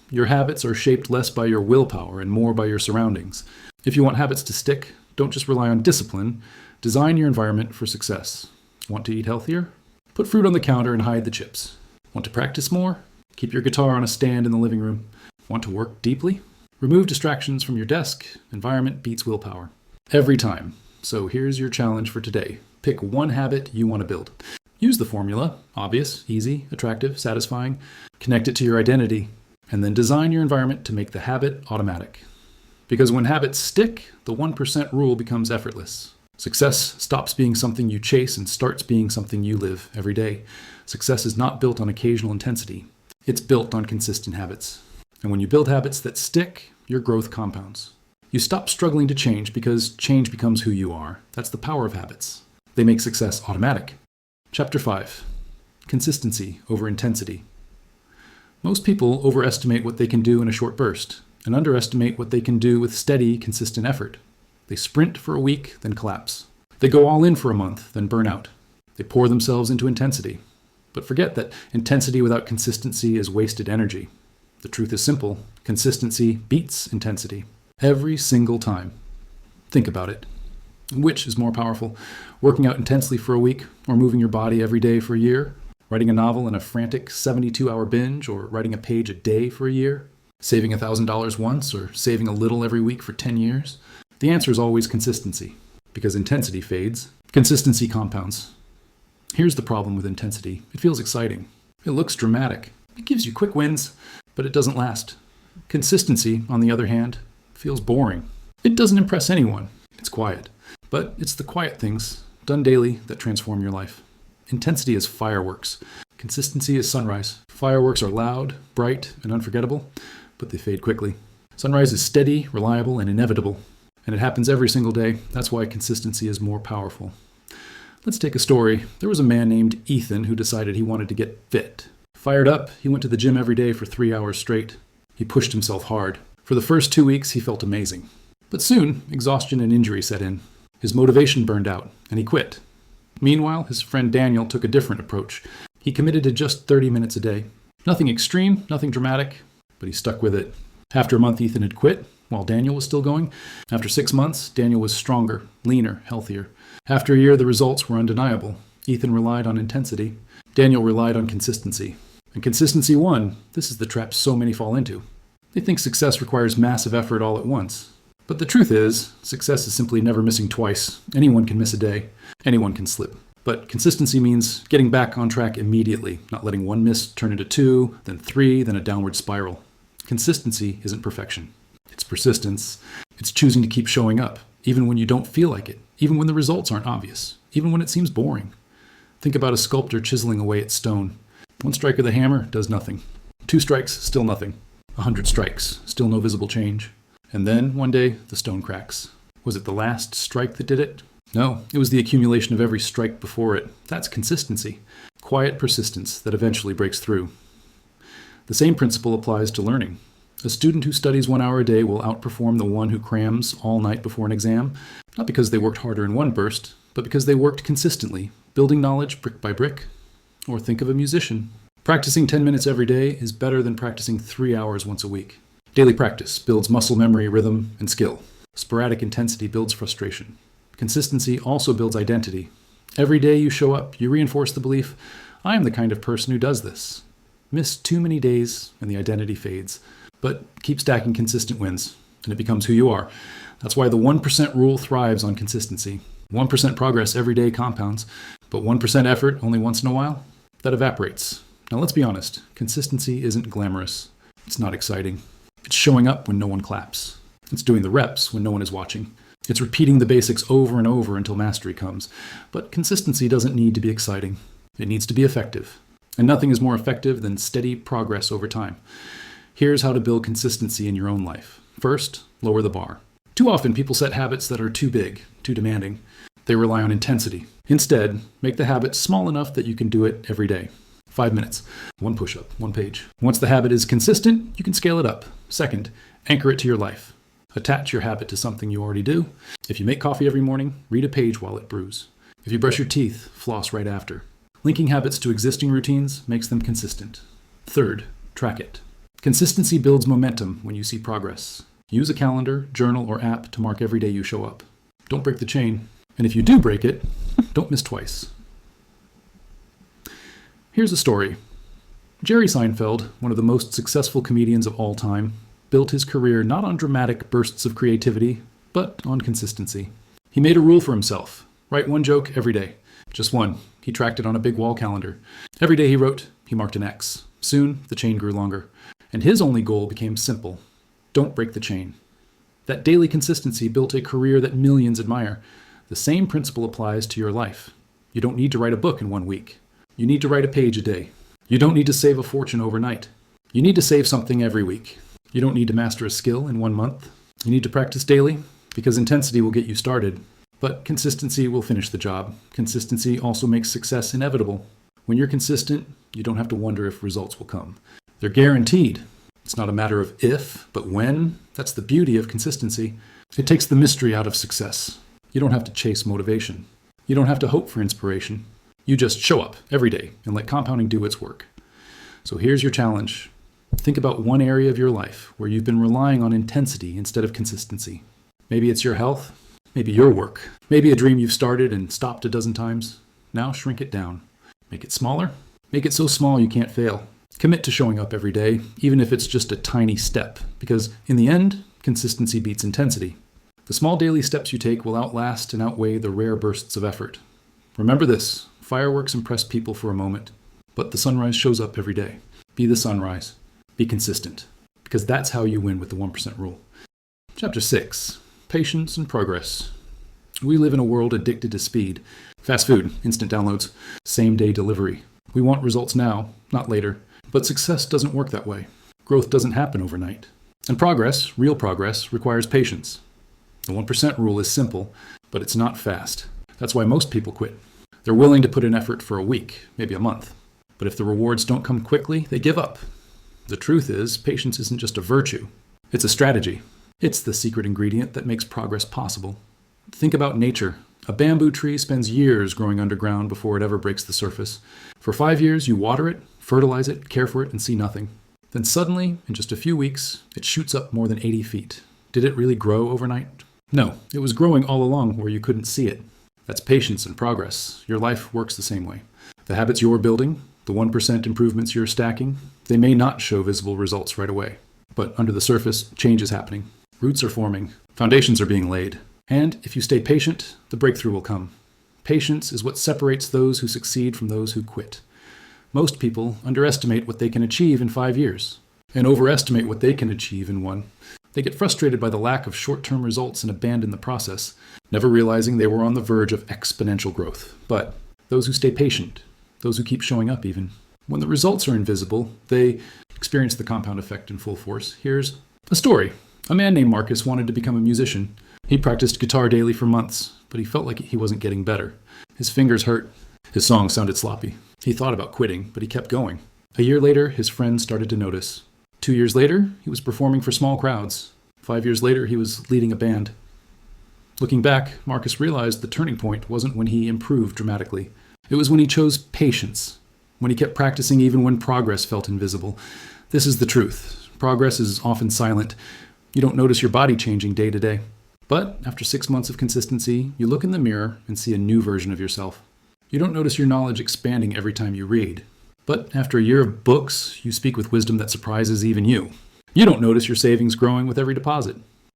Your habits are shaped less by your willpower and more by your surroundings. If you want habits to stick, don't just rely on discipline. Design your environment for success. Want to eat healthier? Put fruit on the counter and hide the chips. Want to practice more? Keep your guitar on a stand in the living room. Want to work deeply? Remove distractions from your desk. Environment beats willpower. Every time. So here's your challenge for today. Pick 1 habit you want to build. Use the formula: obvious, easy, attractive, satisfying. Connect it to your identity. And then design your environment to make the habit automatic. Because when habits stick, the 1% rule becomes effortless. Success stops being something you chase and starts being something you live every day. Success is not built on occasional intensity. It's built on consistent habits. And when you build habits that stick, your growth compounds. You stop struggling to change because change becomes who you are. That's the power of habits. They make success automatic. Chapter 5. Consistency over intensity. Most people overestimate what they can do in a short burst and underestimate what they can do with steady, consistent effort. They sprint for a week, then collapse. They go all in for a month, then burn out. They pour themselves into intensity, but forget that intensity without consistency is wasted energy. The truth is simple. Consistency beats intensity every single time. Think about it. Which is more powerful? Working out intensely for a week, or moving your body every day for a year? Writing a novel in a frantic 72-hour binge, or writing a page a day for a year? Saving $1,000 once, or saving a little every week for 10 years? The answer is always consistency, because intensity fades, consistency compounds. Here's the problem with intensity. It feels exciting. It looks dramatic. It gives you quick wins, but it doesn't last. Consistency, on the other hand, feels boring. It doesn't impress anyone. It's quiet. But it's the quiet things, done daily, that transform your life. Intensity is fireworks. Consistency is sunrise. Fireworks are loud, bright, and unforgettable, but they fade quickly. Sunrise is steady, reliable, and inevitable. And it happens every single day. That's why consistency is more powerful. Let's take a story. There was a man named Ethan who decided he wanted to get fit. Fired up, he went to the gym every day for 3 hours straight. He pushed himself hard. For the first 2 weeks, he felt amazing. But soon, exhaustion and injury set in. His motivation burned out, and he quit. Meanwhile, his friend Daniel took a different approach. He committed to just 30 minutes a day. Nothing extreme, nothing dramatic, but he stuck with it. After a month, Ethan had quit, while Daniel was still going. After 6 months, Daniel was stronger, leaner, healthier. After a year, the results were undeniable. Ethan relied on intensity. Daniel relied on consistency. And consistency won. This is the trap so many fall into. They think success requires massive effort all at once. But the truth is, success is simply never missing twice. Anyone can miss a day. Anyone can slip. But consistency means getting back on track immediately, not letting one miss turn into 2, then 3, then a downward spiral. Consistency isn't perfection. It's persistence. It's choosing to keep showing up, even when you don't feel like it, even when the results aren't obvious, even when it seems boring. Think about a sculptor chiseling away at stone. 1 strike of the hammer does nothing. 2 strikes, still nothing. 100 strikes, still no visible change. And then, one day, the stone cracks. Was it the last strike that did it? No, it was the accumulation of every strike before it. That's consistency. Quiet persistence that eventually breaks through. The same principle applies to learning. A student who studies 1 hour a day will outperform the one who crams all night before an exam, not because they worked harder in one burst, but because they worked consistently, building knowledge brick by brick. Or think of a musician. Practicing 10 minutes every day is better than practicing 3 hours once a week. Daily practice builds muscle memory, rhythm, and skill. Sporadic intensity builds frustration. Consistency also builds identity. Every day you show up, you reinforce the belief, I am the kind of person who does this. Miss too many days and the identity fades. But keep stacking consistent wins, and it becomes who you are. That's why the 1% rule thrives on consistency. 1% progress every day compounds, but 1% effort only once in a while, that evaporates. Now let's be honest, consistency isn't glamorous. It's not exciting. It's showing up when no one claps. It's doing the reps when no one is watching. It's repeating the basics over and over until mastery comes. But consistency doesn't need to be exciting. It needs to be effective. And nothing is more effective than steady progress over time. Here's how to build consistency in your own life. First, lower the bar. Too often people set habits that are too big, too demanding. They rely on intensity. Instead, make the habit small enough that you can do it every day. 5 minutes, 1 push-up, 1 page. Once the habit is consistent, you can scale it up. Second, anchor it to your life. Attach your habit to something you already do. If you make coffee every morning, read a page while it brews. If you brush your teeth, floss right after. Linking habits to existing routines makes them consistent. Third, track it. Consistency builds momentum when you see progress. Use a calendar, journal, or app to mark every day you show up. Don't break the chain. And if you do break it, don't miss twice. Here's a story. Jerry Seinfeld, one of the most successful comedians of all time, built his career not on dramatic bursts of creativity, but on consistency. He made a rule for himself. Write 1 joke every day. Just 1. He tracked it on a big wall calendar. Every day he wrote, he marked an X. Soon, the chain grew longer. And his only goal became simple. Don't break the chain. That daily consistency built a career that millions admire. The same principle applies to your life. You don't need to write a book in 1 week. You need to write a page a day. You don't need to save a fortune overnight. You need to save something every week. You don't need to master a skill in 1 month. You need to practice daily, because intensity will get you started. But consistency will finish the job. Consistency also makes success inevitable. When you're consistent, you don't have to wonder if results will come. They're guaranteed. It's not a matter of if, but when. That's the beauty of consistency. It takes the mystery out of success. You don't have to chase motivation. You don't have to hope for inspiration. You just show up every day and let compounding do its work. So here's your challenge. Think about one area of your life where you've been relying on intensity instead of consistency. Maybe it's your health, maybe your work, maybe a dream you've started and stopped a dozen times. Now shrink it down. Make it smaller. Make it so small you can't fail. Commit to showing up every day, even if it's just a tiny step, because in the end, consistency beats intensity. The small daily steps you take will outlast and outweigh the rare bursts of effort. Remember this, fireworks impress people for a moment, but the sunrise shows up every day. Be the sunrise. Be consistent, because that's how you win with the 1% rule. Chapter 6, Patience and Progress. We live in a world addicted to speed. Fast food, instant downloads, same-day delivery. We want results now, not later. But success doesn't work that way. Growth doesn't happen overnight. And progress, real progress, requires patience. The 1% rule is simple, but it's not fast. That's why most people quit. They're willing to put in effort for a week, maybe a month. But if the rewards don't come quickly, they give up. The truth is, patience isn't just a virtue. It's a strategy. It's the secret ingredient that makes progress possible. Think about nature. A bamboo tree spends years growing underground before it ever breaks the surface. For 5 years, you water it, fertilize it, care for it, and see nothing. Then suddenly, in just a few weeks, it shoots up more than 80 feet. Did it really grow overnight? No, it was growing all along where you couldn't see it. That's patience and progress. Your life works the same way. The habits you're building, the 1% improvements you're stacking, they may not show visible results right away. But under the surface, change is happening. Roots are forming. Foundations are being laid. And if you stay patient, the breakthrough will come. Patience is what separates those who succeed from those who quit. Most people underestimate what they can achieve in 5 years and overestimate what they can achieve in 1. They get frustrated by the lack of short-term results and abandon the process, never realizing they were on the verge of exponential growth. But those who stay patient, those who keep showing up even, when the results are invisible, they experience the compound effect in full force. Here's a story. A man named Marcus wanted to become a musician. He practiced guitar daily for months, but he felt like he wasn't getting better. His fingers hurt. His songs sounded sloppy. He thought about quitting, but he kept going. A year later, his friends started to notice. 2 years later, he was performing for small crowds. 5 years later, he was leading a band. Looking back, Marcus realized the turning point wasn't when he improved dramatically. It was when he chose patience, when he kept practicing even when progress felt invisible. This is the truth. Progress is often silent. You don't notice your body changing day to day. But after 6 months of consistency, you look in the mirror and see a new version of yourself. You don't notice your knowledge expanding every time you read. But after a year of books, you speak with wisdom that surprises even you. You don't notice your savings growing with every deposit.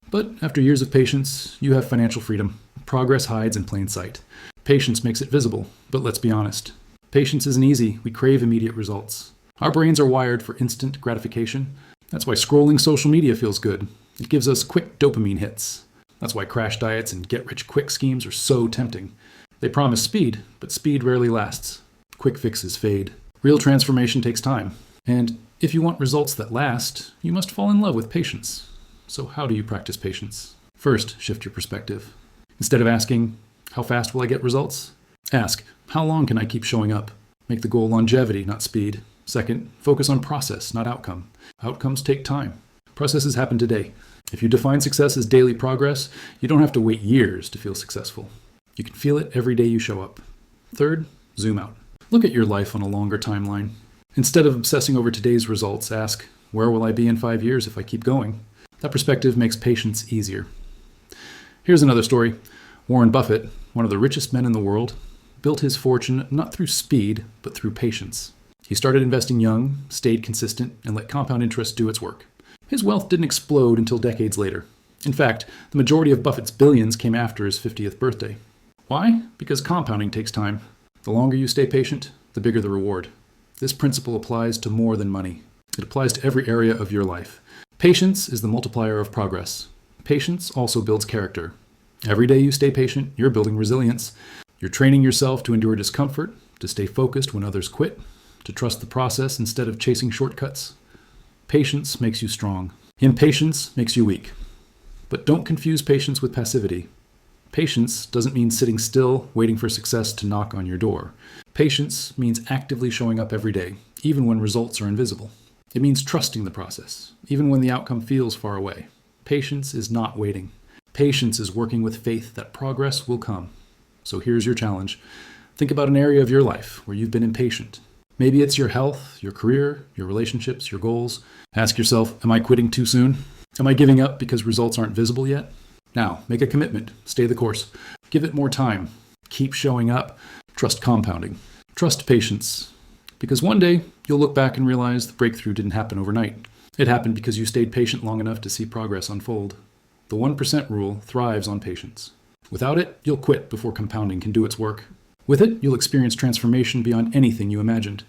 But after years of patience, you have financial freedom. Progress hides in plain sight. Patience makes it visible, but let's be honest. Patience isn't easy. We crave immediate results. Our brains are wired for instant gratification. That's why scrolling social media feels good. It gives us quick dopamine hits. That's why crash diets and get-rich-quick schemes are so tempting. They promise speed, but speed rarely lasts. Quick fixes fade. Real transformation takes time. And if you want results that last, you must fall in love with patience. So how do you practice patience? First, shift your perspective. Instead of asking, how fast will I get results? Ask, how long can I keep showing up? Make the goal longevity, not speed. Second, focus on process, not outcome. Outcomes take time. Processes happen today. If you define success as daily progress, you don't have to wait years to feel successful. You can feel it every day you show up. Third, zoom out. Look at your life on a longer timeline. Instead of obsessing over today's results, ask, where will I be in 5 years if I keep going? That perspective makes patience easier. Here's another story. Warren Buffett, one of the richest men in the world, built his fortune not through speed, but through patience. He started investing young, stayed consistent, and let compound interest do its work. His wealth didn't explode until decades later. In fact, the majority of Buffett's billions came after his 50th birthday. Why? Because compounding takes time. The longer you stay patient, the bigger the reward. This principle applies to more than money. It applies to every area of your life. Patience is the multiplier of progress. Patience also builds character. Every day you stay patient, you're building resilience. You're training yourself to endure discomfort, to stay focused when others quit, to trust the process instead of chasing shortcuts. Patience makes you strong. Impatience makes you weak. But don't confuse patience with passivity. Patience doesn't mean sitting still, waiting for success to knock on your door. Patience means actively showing up every day, even when results are invisible. It means trusting the process, even when the outcome feels far away. Patience is not waiting. Patience is working with faith that progress will come. So here's your challenge. Think about an area of your life where you've been impatient. Maybe it's your health, your career, your relationships, your goals. Ask yourself, am I quitting too soon? Am I giving up because results aren't visible yet? Now, make a commitment. Stay the course. Give it more time. Keep showing up. Trust compounding. Trust patience. Because one day, you'll look back and realize the breakthrough didn't happen overnight. It happened because you stayed patient long enough to see progress unfold. The 1% rule thrives on patience. Without it, you'll quit before compounding can do its work. With it, you'll experience transformation beyond anything you imagined.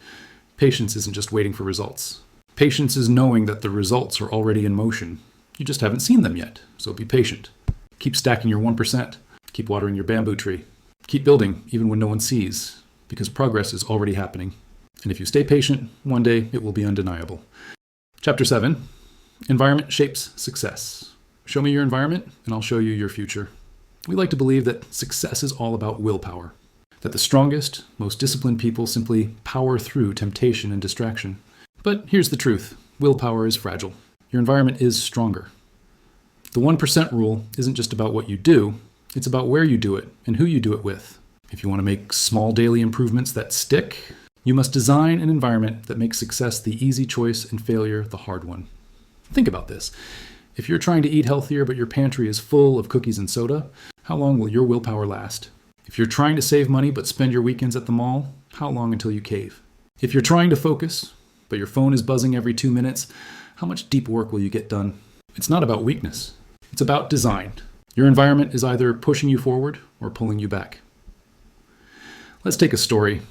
Patience isn't just waiting for results. Patience is knowing that the results are already in motion. You just haven't seen them yet, so be patient. Keep stacking your 1%. Keep watering your bamboo tree. Keep building, even when no one sees, because progress is already happening. And if you stay patient, one day it will be undeniable. Chapter 7, Environment Shapes Success. Show me your environment, and I'll show you your future. We like to believe that success is all about willpower, that the strongest, most disciplined people simply power through temptation and distraction. But here's the truth. Willpower is fragile. Your environment is stronger. The 1% rule isn't just about what you do, it's about where you do it and who you do it with. If you want to make small daily improvements that stick, you must design an environment that makes success the easy choice and failure the hard one. Think about this. If you're trying to eat healthier but your pantry is full of cookies and soda, how long will your willpower last? If you're trying to save money but spend your weekends at the mall, how long until you cave? If you're trying to focus but your phone is buzzing every 2 minutes, how much deep work will you get done? It's not about weakness. It's about design. Your environment is either pushing you forward or pulling you back. Let's take a story.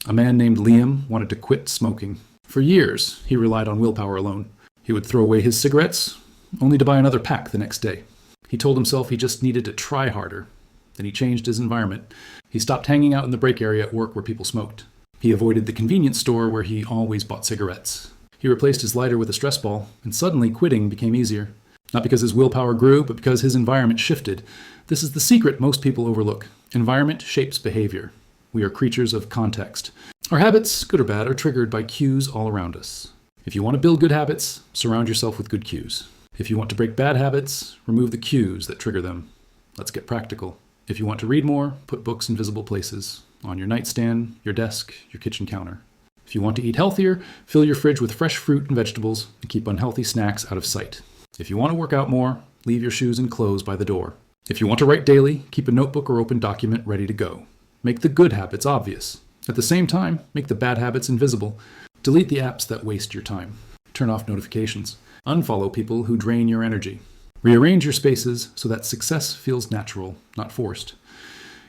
A man named Liam wanted to quit smoking. For years, he relied on willpower alone. He would throw away his cigarettes, only to buy another pack the next day. He told himself he just needed to try harder. Then he changed his environment. He stopped hanging out in the break area at work where people smoked. He avoided the convenience store where he always bought cigarettes. He replaced his lighter with a stress ball, and suddenly quitting became easier. Not because his willpower grew, but because his environment shifted. This is the secret most people overlook. Environment shapes behavior. We are creatures of context. Our habits, good or bad, are triggered by cues all around us. If you want to build good habits, surround yourself with good cues. If you want to break bad habits, remove the cues that trigger them. Let's get practical. If you want to read more, put books in visible places. On your nightstand, your desk, your kitchen counter. If you want to eat healthier, fill your fridge with fresh fruit and vegetables and keep unhealthy snacks out of sight. If you want to work out more, leave your shoes and clothes by the door. If you want to write daily, keep a notebook or open document ready to go. Make the good habits obvious. At the same time, make the bad habits invisible. Delete the apps that waste your time. Turn off notifications. Unfollow people who drain your energy. Rearrange your spaces so that success feels natural, not forced.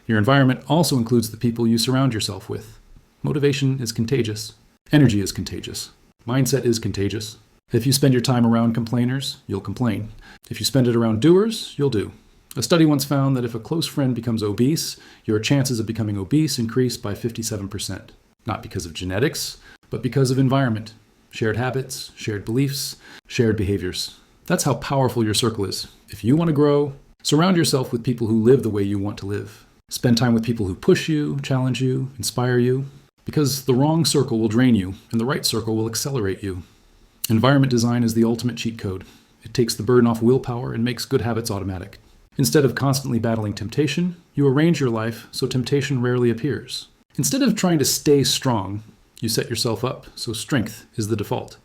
Your environment also includes the people you surround yourself with. Motivation is contagious. Energy is contagious. Mindset is contagious. If you spend your time around complainers, you'll complain. If you spend it around doers, you'll do. A study once found that if a close friend becomes obese, your chances of becoming obese increase by 57%. Not because of genetics, but because of environment. Shared habits, shared beliefs, shared behaviors. That's how powerful your circle is. If you want to grow, surround yourself with people who live the way you want to live. Spend time with people who push you, challenge you, inspire you. Because the wrong circle will drain you, and the right circle will accelerate you. Environment design is the ultimate cheat code. It takes the burden off willpower and makes good habits automatic. Instead of constantly battling temptation, you arrange your life so temptation rarely appears. Instead of trying to stay strong, you set yourself up so strength is the default.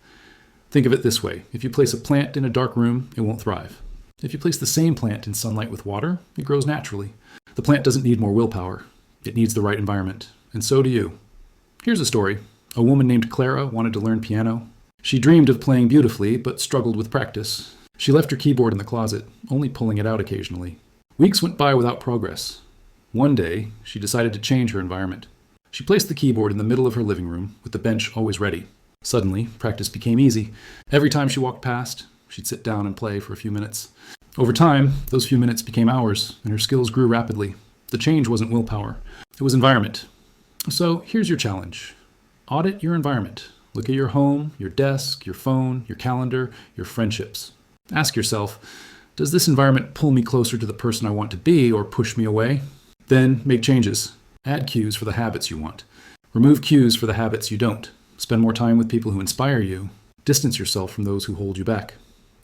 Think of it this way. If you place a plant in a dark room, it won't thrive. If you place the same plant in sunlight with water, it grows naturally. The plant doesn't need more willpower. It needs the right environment. And so do you. Here's a story. A woman named Clara wanted to learn piano. She dreamed of playing beautifully, but struggled with practice. She left her keyboard in the closet, only pulling it out occasionally. Weeks went by without progress. One day, she decided to change her environment. She placed the keyboard in the middle of her living room, with the bench always ready. Suddenly, practice became easy. Every time she walked past, she'd sit down and play for a few minutes. Over time, those few minutes became hours, and her skills grew rapidly. The change wasn't willpower. It was environment. So here's your challenge. Audit your environment. Look at your home, your desk, your phone, your calendar, your friendships. Ask yourself, does this environment pull me closer to the person I want to be or push me away? Then make changes. Add cues for the habits you want. Remove cues for the habits you don't. Spend more time with people who inspire you. Distance yourself from those who hold you back.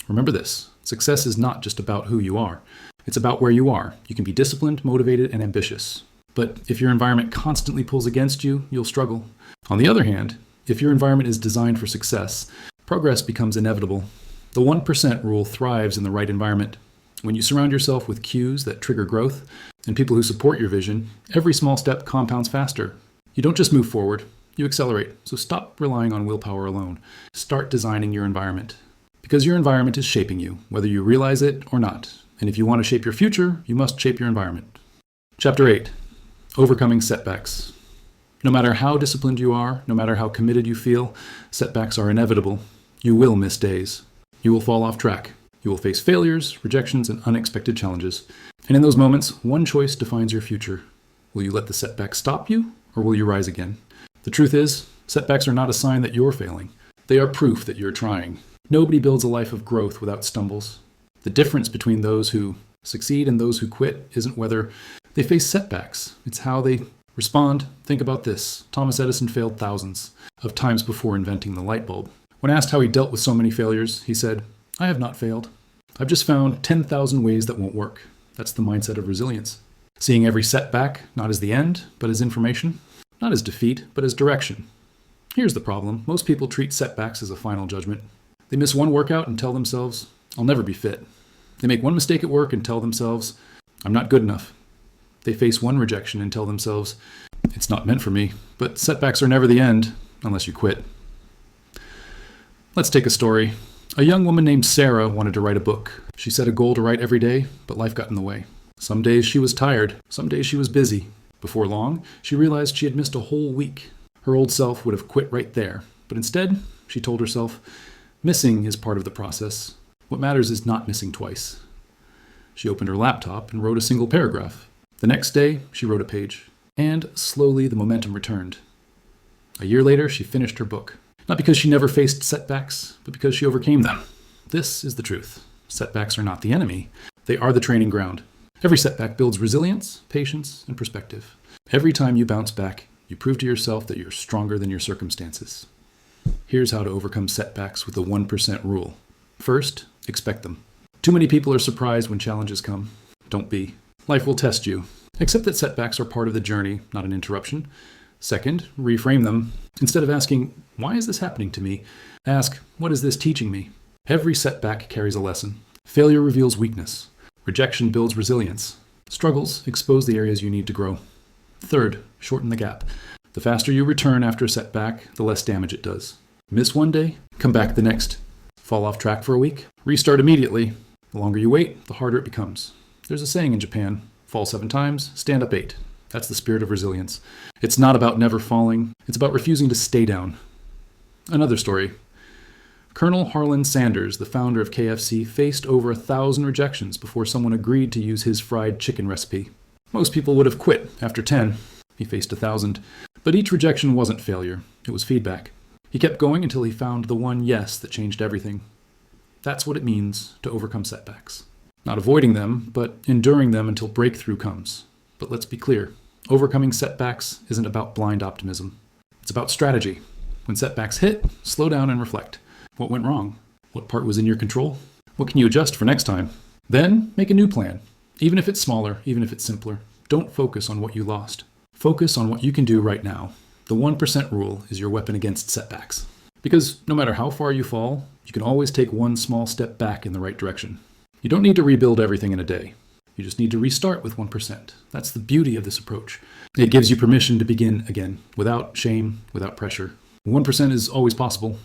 Remember this, success is not just about who you are. It's about where you are. You can be disciplined, motivated, and ambitious. But if your environment constantly pulls against you, you'll struggle. On the other hand, if your environment is designed for success, progress becomes inevitable. The 1% rule thrives in the right environment. When you surround yourself with cues that trigger growth and people who support your vision, every small step compounds faster. You don't just move forward, you accelerate. So stop relying on willpower alone. Start designing your environment. Because your environment is shaping you, whether you realize it or not. And if you want to shape your future, you must shape your environment. Chapter 8. Overcoming setbacks. No matter how disciplined you are, no matter how committed you feel, setbacks are inevitable. You will miss days. You will fall off track. You will face failures, rejections, and unexpected challenges. And in those moments, one choice defines your future. Will you let the setbacks stop you, or will you rise again? The truth is, setbacks are not a sign that you're failing. They are proof that you're trying. Nobody builds a life of growth without stumbles. The difference between those who succeed and those who quit isn't whether they face setbacks. It's how they respond. Think about this. Thomas Edison failed thousands of times before inventing the light bulb. When asked how he dealt with so many failures, he said, "I have not failed. I've just found 10,000 ways that won't work." That's the mindset of resilience. Seeing every setback not as the end, but as information. Not as defeat, but as direction. Here's the problem. Most people treat setbacks as a final judgment. They miss one workout and tell themselves, "I'll never be fit." They make one mistake at work and tell themselves, "I'm not good enough." They face one rejection and tell themselves, "It's not meant for me." But setbacks are never the end, unless you quit. Let's take a story. A young woman named Sarah wanted to write a book. She set a goal to write every day, but life got in the way. Some days she was tired, some days she was busy. Before long, she realized she had missed a whole week. Her old self would have quit right there. But instead, she told herself, missing is part of the process. What matters is not missing twice. She opened her laptop and wrote a single paragraph. The next day, she wrote a page. And slowly the momentum returned. A year later, she finished her book. Not because she never faced setbacks, but because she overcame them. This is the truth. Setbacks are not the enemy. They are the training ground. Every setback builds resilience, patience, and perspective. Every time you bounce back, you prove to yourself that you're stronger than your circumstances. Here's how to overcome setbacks with the 1% rule. First, expect them. Too many people are surprised when challenges come. Don't be. Life will test you. Accept that setbacks are part of the journey, not an interruption. Second, reframe them. Instead of asking, "Why is this happening to me?" ask, "What is this teaching me?" Every setback carries a lesson. Failure reveals weakness. Rejection builds resilience. Struggles expose the areas you need to grow. Third, shorten the gap. The faster you return after a setback, the less damage it does. Miss one day, come back the next. Fall off track for a week, restart immediately. The longer you wait, the harder it becomes. There's a saying in Japan, fall 7 times, stand up 8. That's the spirit of resilience. It's not about never falling. It's about refusing to stay down. Another story. Colonel Harlan Sanders, the founder of KFC, faced over 1,000 rejections before someone agreed to use his fried chicken recipe. Most people would have quit after 10. He faced 1,000. But each rejection wasn't failure. It was feedback. He kept going until he found the one yes that changed everything. That's what it means to overcome setbacks. Not avoiding them, but enduring them until breakthrough comes. But let's be clear. Overcoming setbacks isn't about blind optimism. It's about strategy. When setbacks hit, slow down and reflect. What went wrong? What part was in your control? What can you adjust for next time? Then make a new plan. Even if it's smaller, even if it's simpler. Don't focus on what you lost. Focus on what you can do right now. The 1% rule is your weapon against setbacks. Because no matter how far you fall, you can always take one small step back in the right direction. You don't need to rebuild everything in a day. You just need to restart with 1%. That's the beauty of this approach. It gives you permission to begin again, without shame, without pressure. 1% is always possible.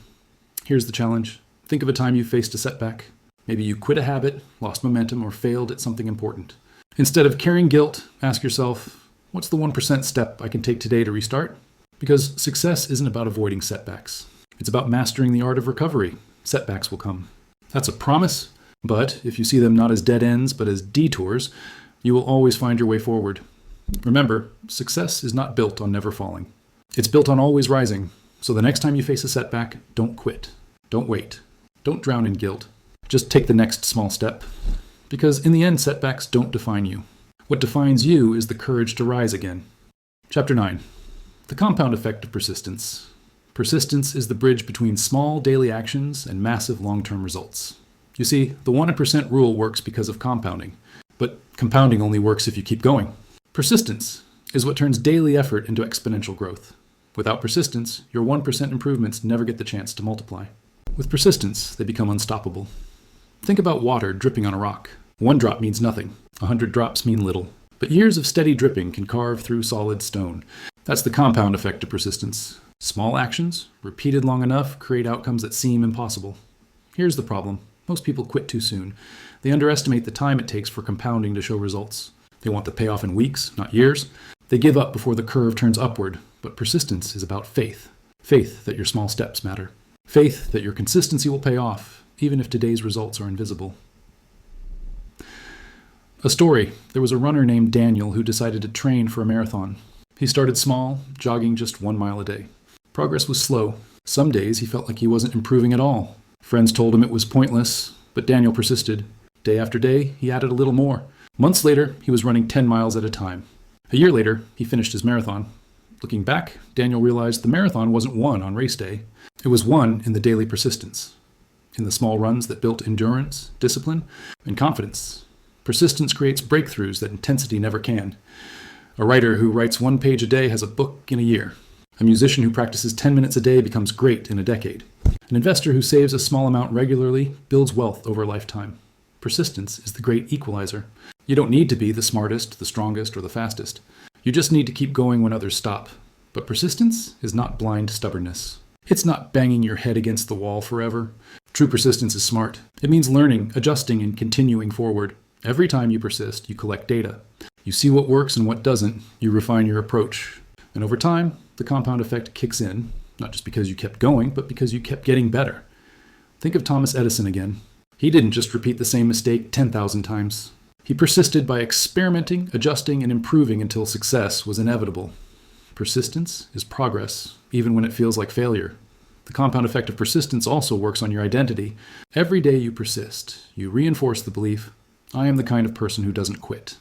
Here's the challenge. Think of a time you faced a setback. Maybe you quit a habit, lost momentum, or failed at something important. Instead of carrying guilt, ask yourself, what's the 1% step I can take today to restart? Because success isn't about avoiding setbacks. It's about mastering the art of recovery. Setbacks will come. That's a promise. But if you see them not as dead ends, but as detours, you will always find your way forward. Remember, success is not built on never falling. It's built on always rising. So the next time you face a setback, don't quit. Don't wait. Don't drown in guilt. Just take the next small step. Because in the end, setbacks don't define you. What defines you is the courage to rise again. Chapter 9. The compound effect of persistence. Persistence is the bridge between small daily actions and massive long-term results. You see, the 1% rule works because of compounding. But Compounding only works if you keep going. Persistence is what turns daily effort into exponential growth. Without persistence, your 1% improvements never get the chance to multiply. With persistence, they become unstoppable. Think about water dripping on a rock. 1 drop means nothing. 100 drops mean little. But years of steady dripping can carve through solid stone. That's the compound effect of persistence. Small actions, repeated long enough, create outcomes that seem impossible. Here's the problem. Most people quit too soon. They underestimate the time it takes for compounding to show results. They want the payoff in weeks, not years. They give up before the curve turns upward. But persistence is about faith. Faith that your small steps matter. Faith that your consistency will pay off, even if today's results are invisible. A story. There was a runner named Daniel who decided to train for a marathon. He started small, jogging just 1 mile a day. Progress was slow. Some days he felt like he wasn't improving at all. Friends told him it was pointless, but Daniel persisted. Day after day, he added a little more. Months later, he was running 10 miles at a time. A year later, he finished his marathon. Looking back, Daniel realized the marathon wasn't won on race day. It was won in the daily persistence, in the small runs that built endurance, discipline, and confidence. Persistence creates breakthroughs that intensity never can. A writer who writes 1 page a day has a book in a year. A musician who practices 10 minutes a day becomes great in a decade. An investor who saves a small amount regularly builds wealth over a lifetime. Persistence is the great equalizer. You don't need to be the smartest, the strongest, or the fastest. You just need to keep going when others stop. But persistence is not blind stubbornness. It's not banging your head against the wall forever. True persistence is smart. It means learning, adjusting, and continuing forward. Every time you persist, you collect data. You see what works and what doesn't. You refine your approach. And over time, the compound effect kicks in, not just because you kept going, but because you kept getting better. Think of Thomas Edison again. He didn't just repeat the same mistake 10,000 times. He persisted by experimenting, adjusting, and improving until success was inevitable. Persistence is progress, even when it feels like failure. The compound effect of persistence also works on your identity. Every day you persist, you reinforce the belief, I am the kind of person who doesn't quit.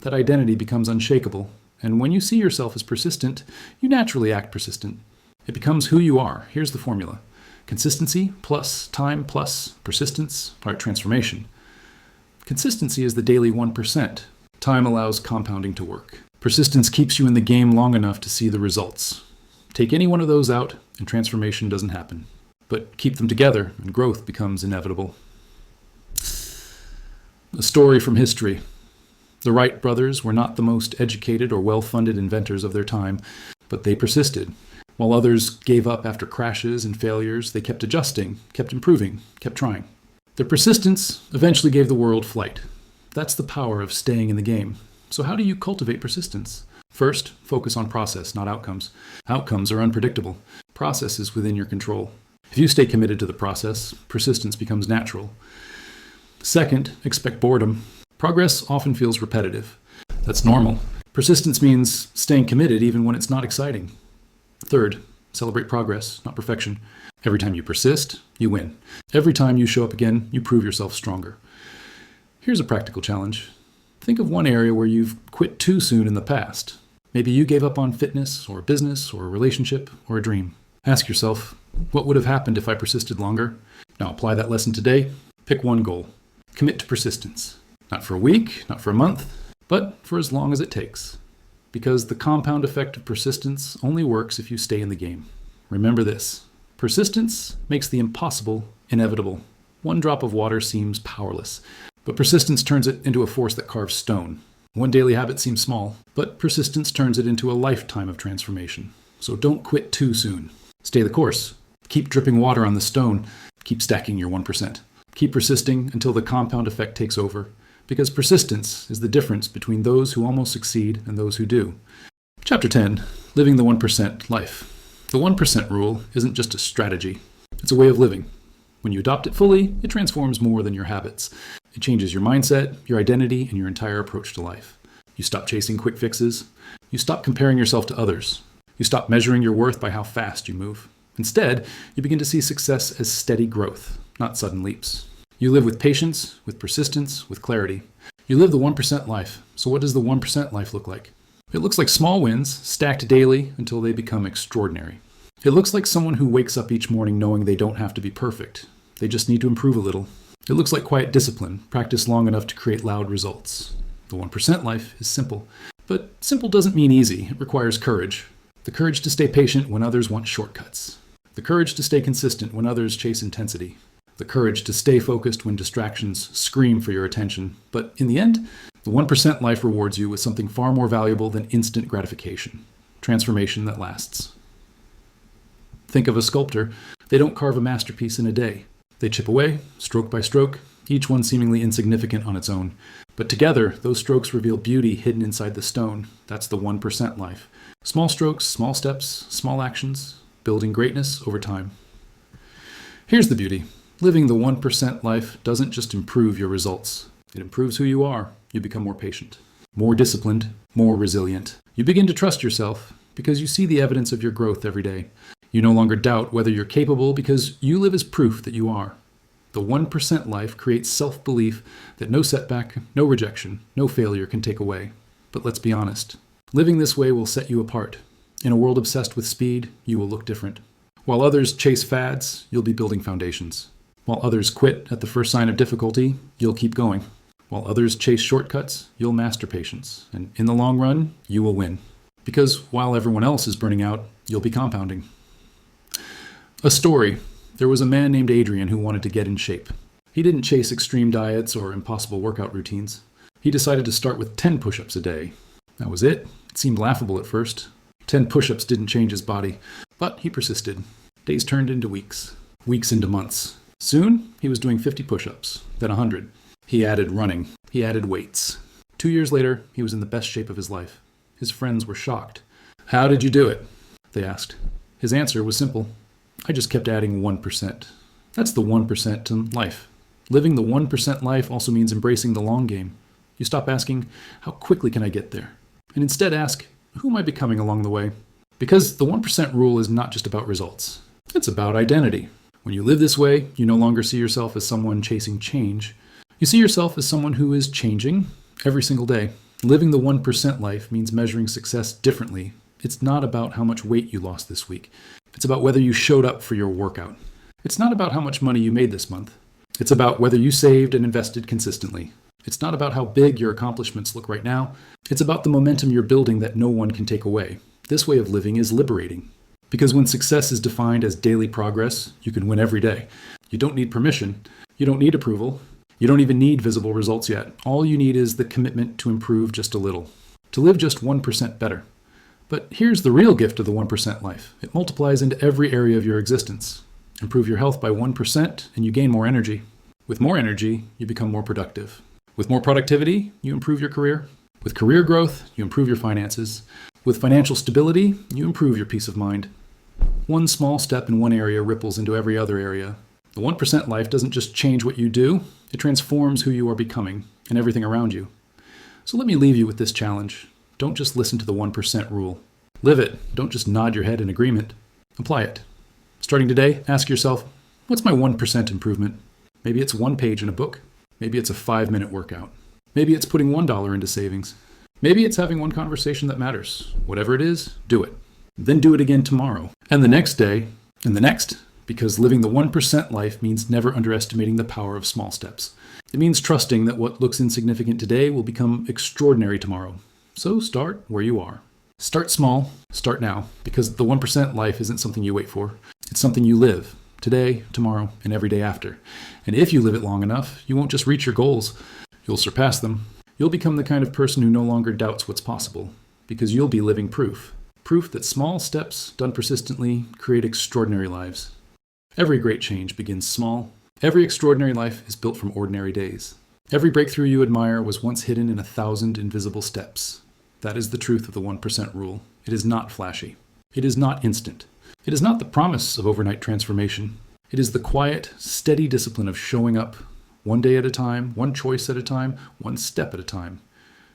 That identity becomes unshakable, and when you see yourself as persistent, you naturally act persistent. It becomes who you are. Here's the formula. Consistency plus time plus persistence are transformation. Consistency is the daily 1%. Time allows compounding to work. Persistence keeps you in the game long enough to see the results. Take any one of those out, and transformation doesn't happen. But keep them together, and growth becomes inevitable. A story from history. The Wright brothers were not the most educated or well-funded inventors of their time, but they persisted. While others gave up after crashes and failures, they kept adjusting, kept improving, kept trying. Their persistence eventually gave the world flight. That's the power of staying in the game. So how do you cultivate persistence? First, focus on process, not outcomes. Outcomes are unpredictable. Process is within your control. If you stay committed to the process, persistence becomes natural. Second, expect boredom. Progress often feels repetitive. That's normal. Persistence means staying committed even when it's not exciting. Third, celebrate progress, not perfection. Every time you persist, you win. Every time you show up again, you prove yourself stronger. Here's a practical challenge. Think of one area where you've quit too soon in the past. Maybe you gave up on fitness, or business, or a relationship, or a dream. Ask yourself, what would have happened if I persisted longer? Now apply that lesson today. Pick one goal. Commit to persistence. Not for a week, not for a month, but for as long as it takes. Because the compound effect of persistence only works if you stay in the game. Remember this. Persistence makes the impossible inevitable. 1 drop of water seems powerless, but persistence turns it into a force that carves stone. 1 daily habit seems small, but persistence turns it into a lifetime of transformation. So don't quit too soon. Stay the course. Keep dripping water on the stone. Keep stacking your 1%. Keep persisting until the compound effect takes over, because persistence is the difference between those who almost succeed and those who do. Chapter 10, Living the 1% Life. The 1% rule isn't just a strategy. It's a way of living. When you adopt it fully, it transforms more than your habits. It changes your mindset, your identity, and your entire approach to life. You stop chasing quick fixes. You stop comparing yourself to others. You stop measuring your worth by how fast you move. Instead, you begin to see success as steady growth, not sudden leaps. You live with patience, with persistence, with clarity. You live the 1% life. So what does the 1% life look like? It looks like small wins, stacked daily until they become extraordinary. It looks like someone who wakes up each morning knowing they don't have to be perfect. They just need to improve a little. It looks like quiet discipline, practiced long enough to create loud results. The 1% life is simple. But simple doesn't mean easy. It requires courage. The courage to stay patient when others want shortcuts. The courage to stay consistent when others chase intensity. The courage to stay focused when distractions scream for your attention. But in the end, the 1% life rewards you with something far more valuable than instant gratification. Transformation that lasts. Think of a sculptor. They don't carve a masterpiece in a day. They chip away, stroke by stroke, each one seemingly insignificant on its own. But together, those strokes reveal beauty hidden inside the stone. That's the 1% life. Small strokes, small steps, small actions, building greatness over time. Here's the beauty. Living the 1% life doesn't just improve your results. It improves who you are. You become more patient, more disciplined, more resilient. You begin to trust yourself because you see the evidence of your growth every day. You no longer doubt whether you're capable because you live as proof that you are. The 1% life creates self-belief that no setback, no rejection, no failure can take away. But let's be honest. Living this way will set you apart. In a world obsessed with speed, you will look different. While others chase fads, you'll be building foundations. While others quit at the first sign of difficulty, you'll keep going. While others chase shortcuts, you'll master patience. And in the long run, you will win. Because while everyone else is burning out, you'll be compounding. A story. There was a man named Adrian who wanted to get in shape. He didn't chase extreme diets or impossible workout routines. He decided to start with 10 push-ups a day. That was it. It seemed laughable at first. 10 push-ups didn't change his body, but he persisted. Days turned into weeks, weeks into months. Soon, he was doing 50 push-ups, then 100. He added running. He added weights. 2 years later, he was in the best shape of his life. His friends were shocked. "How did you do it?" they asked. His answer was simple. "I just kept adding 1%. That's the 1% to life. Living the 1% life also means embracing the long game. You stop asking, how quickly can I get there? And instead ask, who am I becoming along the way? Because the 1% rule is not just about results. It's about identity. When you live this way, you no longer see yourself as someone chasing change. You see yourself as someone who is changing every single day. Living the 1% life means measuring success differently. It's not about how much weight you lost this week. It's about whether you showed up for your workout. It's not about how much money you made this month. It's about whether you saved and invested consistently. It's not about how big your accomplishments look right now. It's about the momentum you're building that no one can take away. This way of living is liberating. Because when success is defined as daily progress, you can win every day. You don't need permission. You don't need approval. You don't even need visible results yet. All you need is the commitment to improve just a little, to live just 1% better. But here's the real gift of the 1% life. It multiplies into every area of your existence. Improve your health by 1% and you gain more energy. With more energy, you become more productive. With more productivity, you improve your career. With career growth, you improve your finances. With financial stability, you improve your peace of mind. One small step in one area ripples into every other area. The 1% life doesn't just change what you do, it transforms who you are becoming and everything around you. So let me leave you with this challenge. Don't just listen to the 1% rule. Live it. Don't just nod your head in agreement. Apply it. Starting today, ask yourself, what's my 1% improvement? Maybe it's 1 page in a book. Maybe it's a 5-minute workout. Maybe it's putting $1 into savings. Maybe it's having one conversation that matters. Whatever it is, do it. Then do it again tomorrow. And the next day, and the next. Because living the 1% life means never underestimating the power of small steps. It means trusting that what looks insignificant today will become extraordinary tomorrow. So start where you are. Start small, start now, because the 1% life isn't something you wait for. It's something you live, today, tomorrow, and every day after. And if you live it long enough, you won't just reach your goals, you'll surpass them. You'll become the kind of person who no longer doubts what's possible, because you'll be living proof. Proof that small steps, done persistently, create extraordinary lives. Every great change begins small. Every extraordinary life is built from ordinary days. Every breakthrough you admire was once hidden in 1,000 invisible steps. That is the truth of the 1% rule. It is not flashy. It is not instant. It is not the promise of overnight transformation. It is the quiet, steady discipline of showing up, one day at a time, one choice at a time, one step at a time.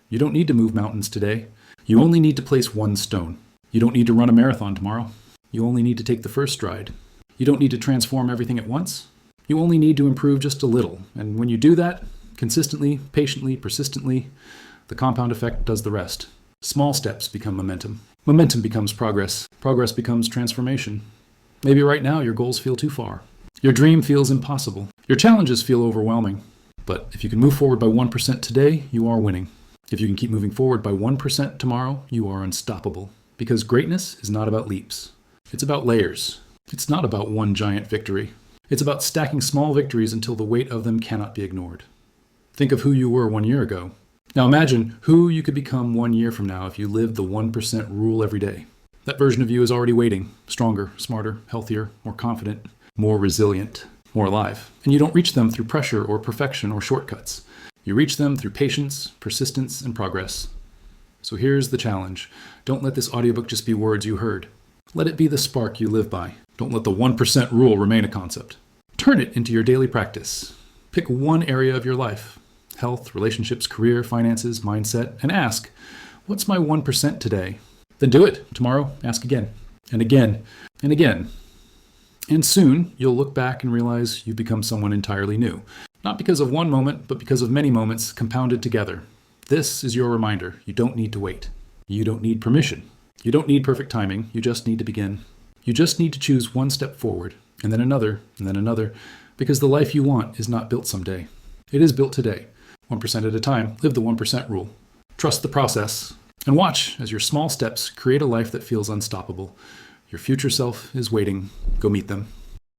You don't need to move mountains today. You only need to place one stone. You don't need to run a marathon tomorrow. You only need to take the first stride. You don't need to transform everything at once. You only need to improve just a little. And when you do that, consistently, patiently, persistently, the compound effect does the rest. Small steps become momentum. Momentum becomes progress. Progress becomes transformation. Maybe right now your goals feel too far. Your dream feels impossible. Your challenges feel overwhelming. But if you can move forward by 1% today, you are winning. If you can keep moving forward by 1% tomorrow, you are unstoppable. Because greatness is not about leaps. It's about layers. It's not about one giant victory. It's about stacking small victories until the weight of them cannot be ignored. Think of who you were 1 year ago. Now imagine who you could become 1 year from now if you lived the 1% rule every day. That version of you is already waiting, stronger, smarter, healthier, more confident, more resilient, more alive. And you don't reach them through pressure or perfection or shortcuts. You reach them through patience, persistence, and progress. So here's the challenge. Don't let this audiobook just be words you heard. Let it be the spark you live by. Don't let the 1% rule remain a concept. Turn it into your daily practice. Pick one area of your life, health, relationships, career, finances, mindset, and ask, what's my 1% today? Then do it. Tomorrow, ask again, and again, and again. And soon, you'll look back and realize you've become someone entirely new. Not because of one moment, but because of many moments compounded together. This is your reminder. You don't need to wait. You don't need permission. You don't need perfect timing. You just need to begin. You just need to choose one step forward, and then another, because the life you want is not built someday. It is built today. 1% at a time. Live the 1% rule. Trust the process, and watch as your small steps create a life that feels unstoppable. Your future self is waiting. Go meet them.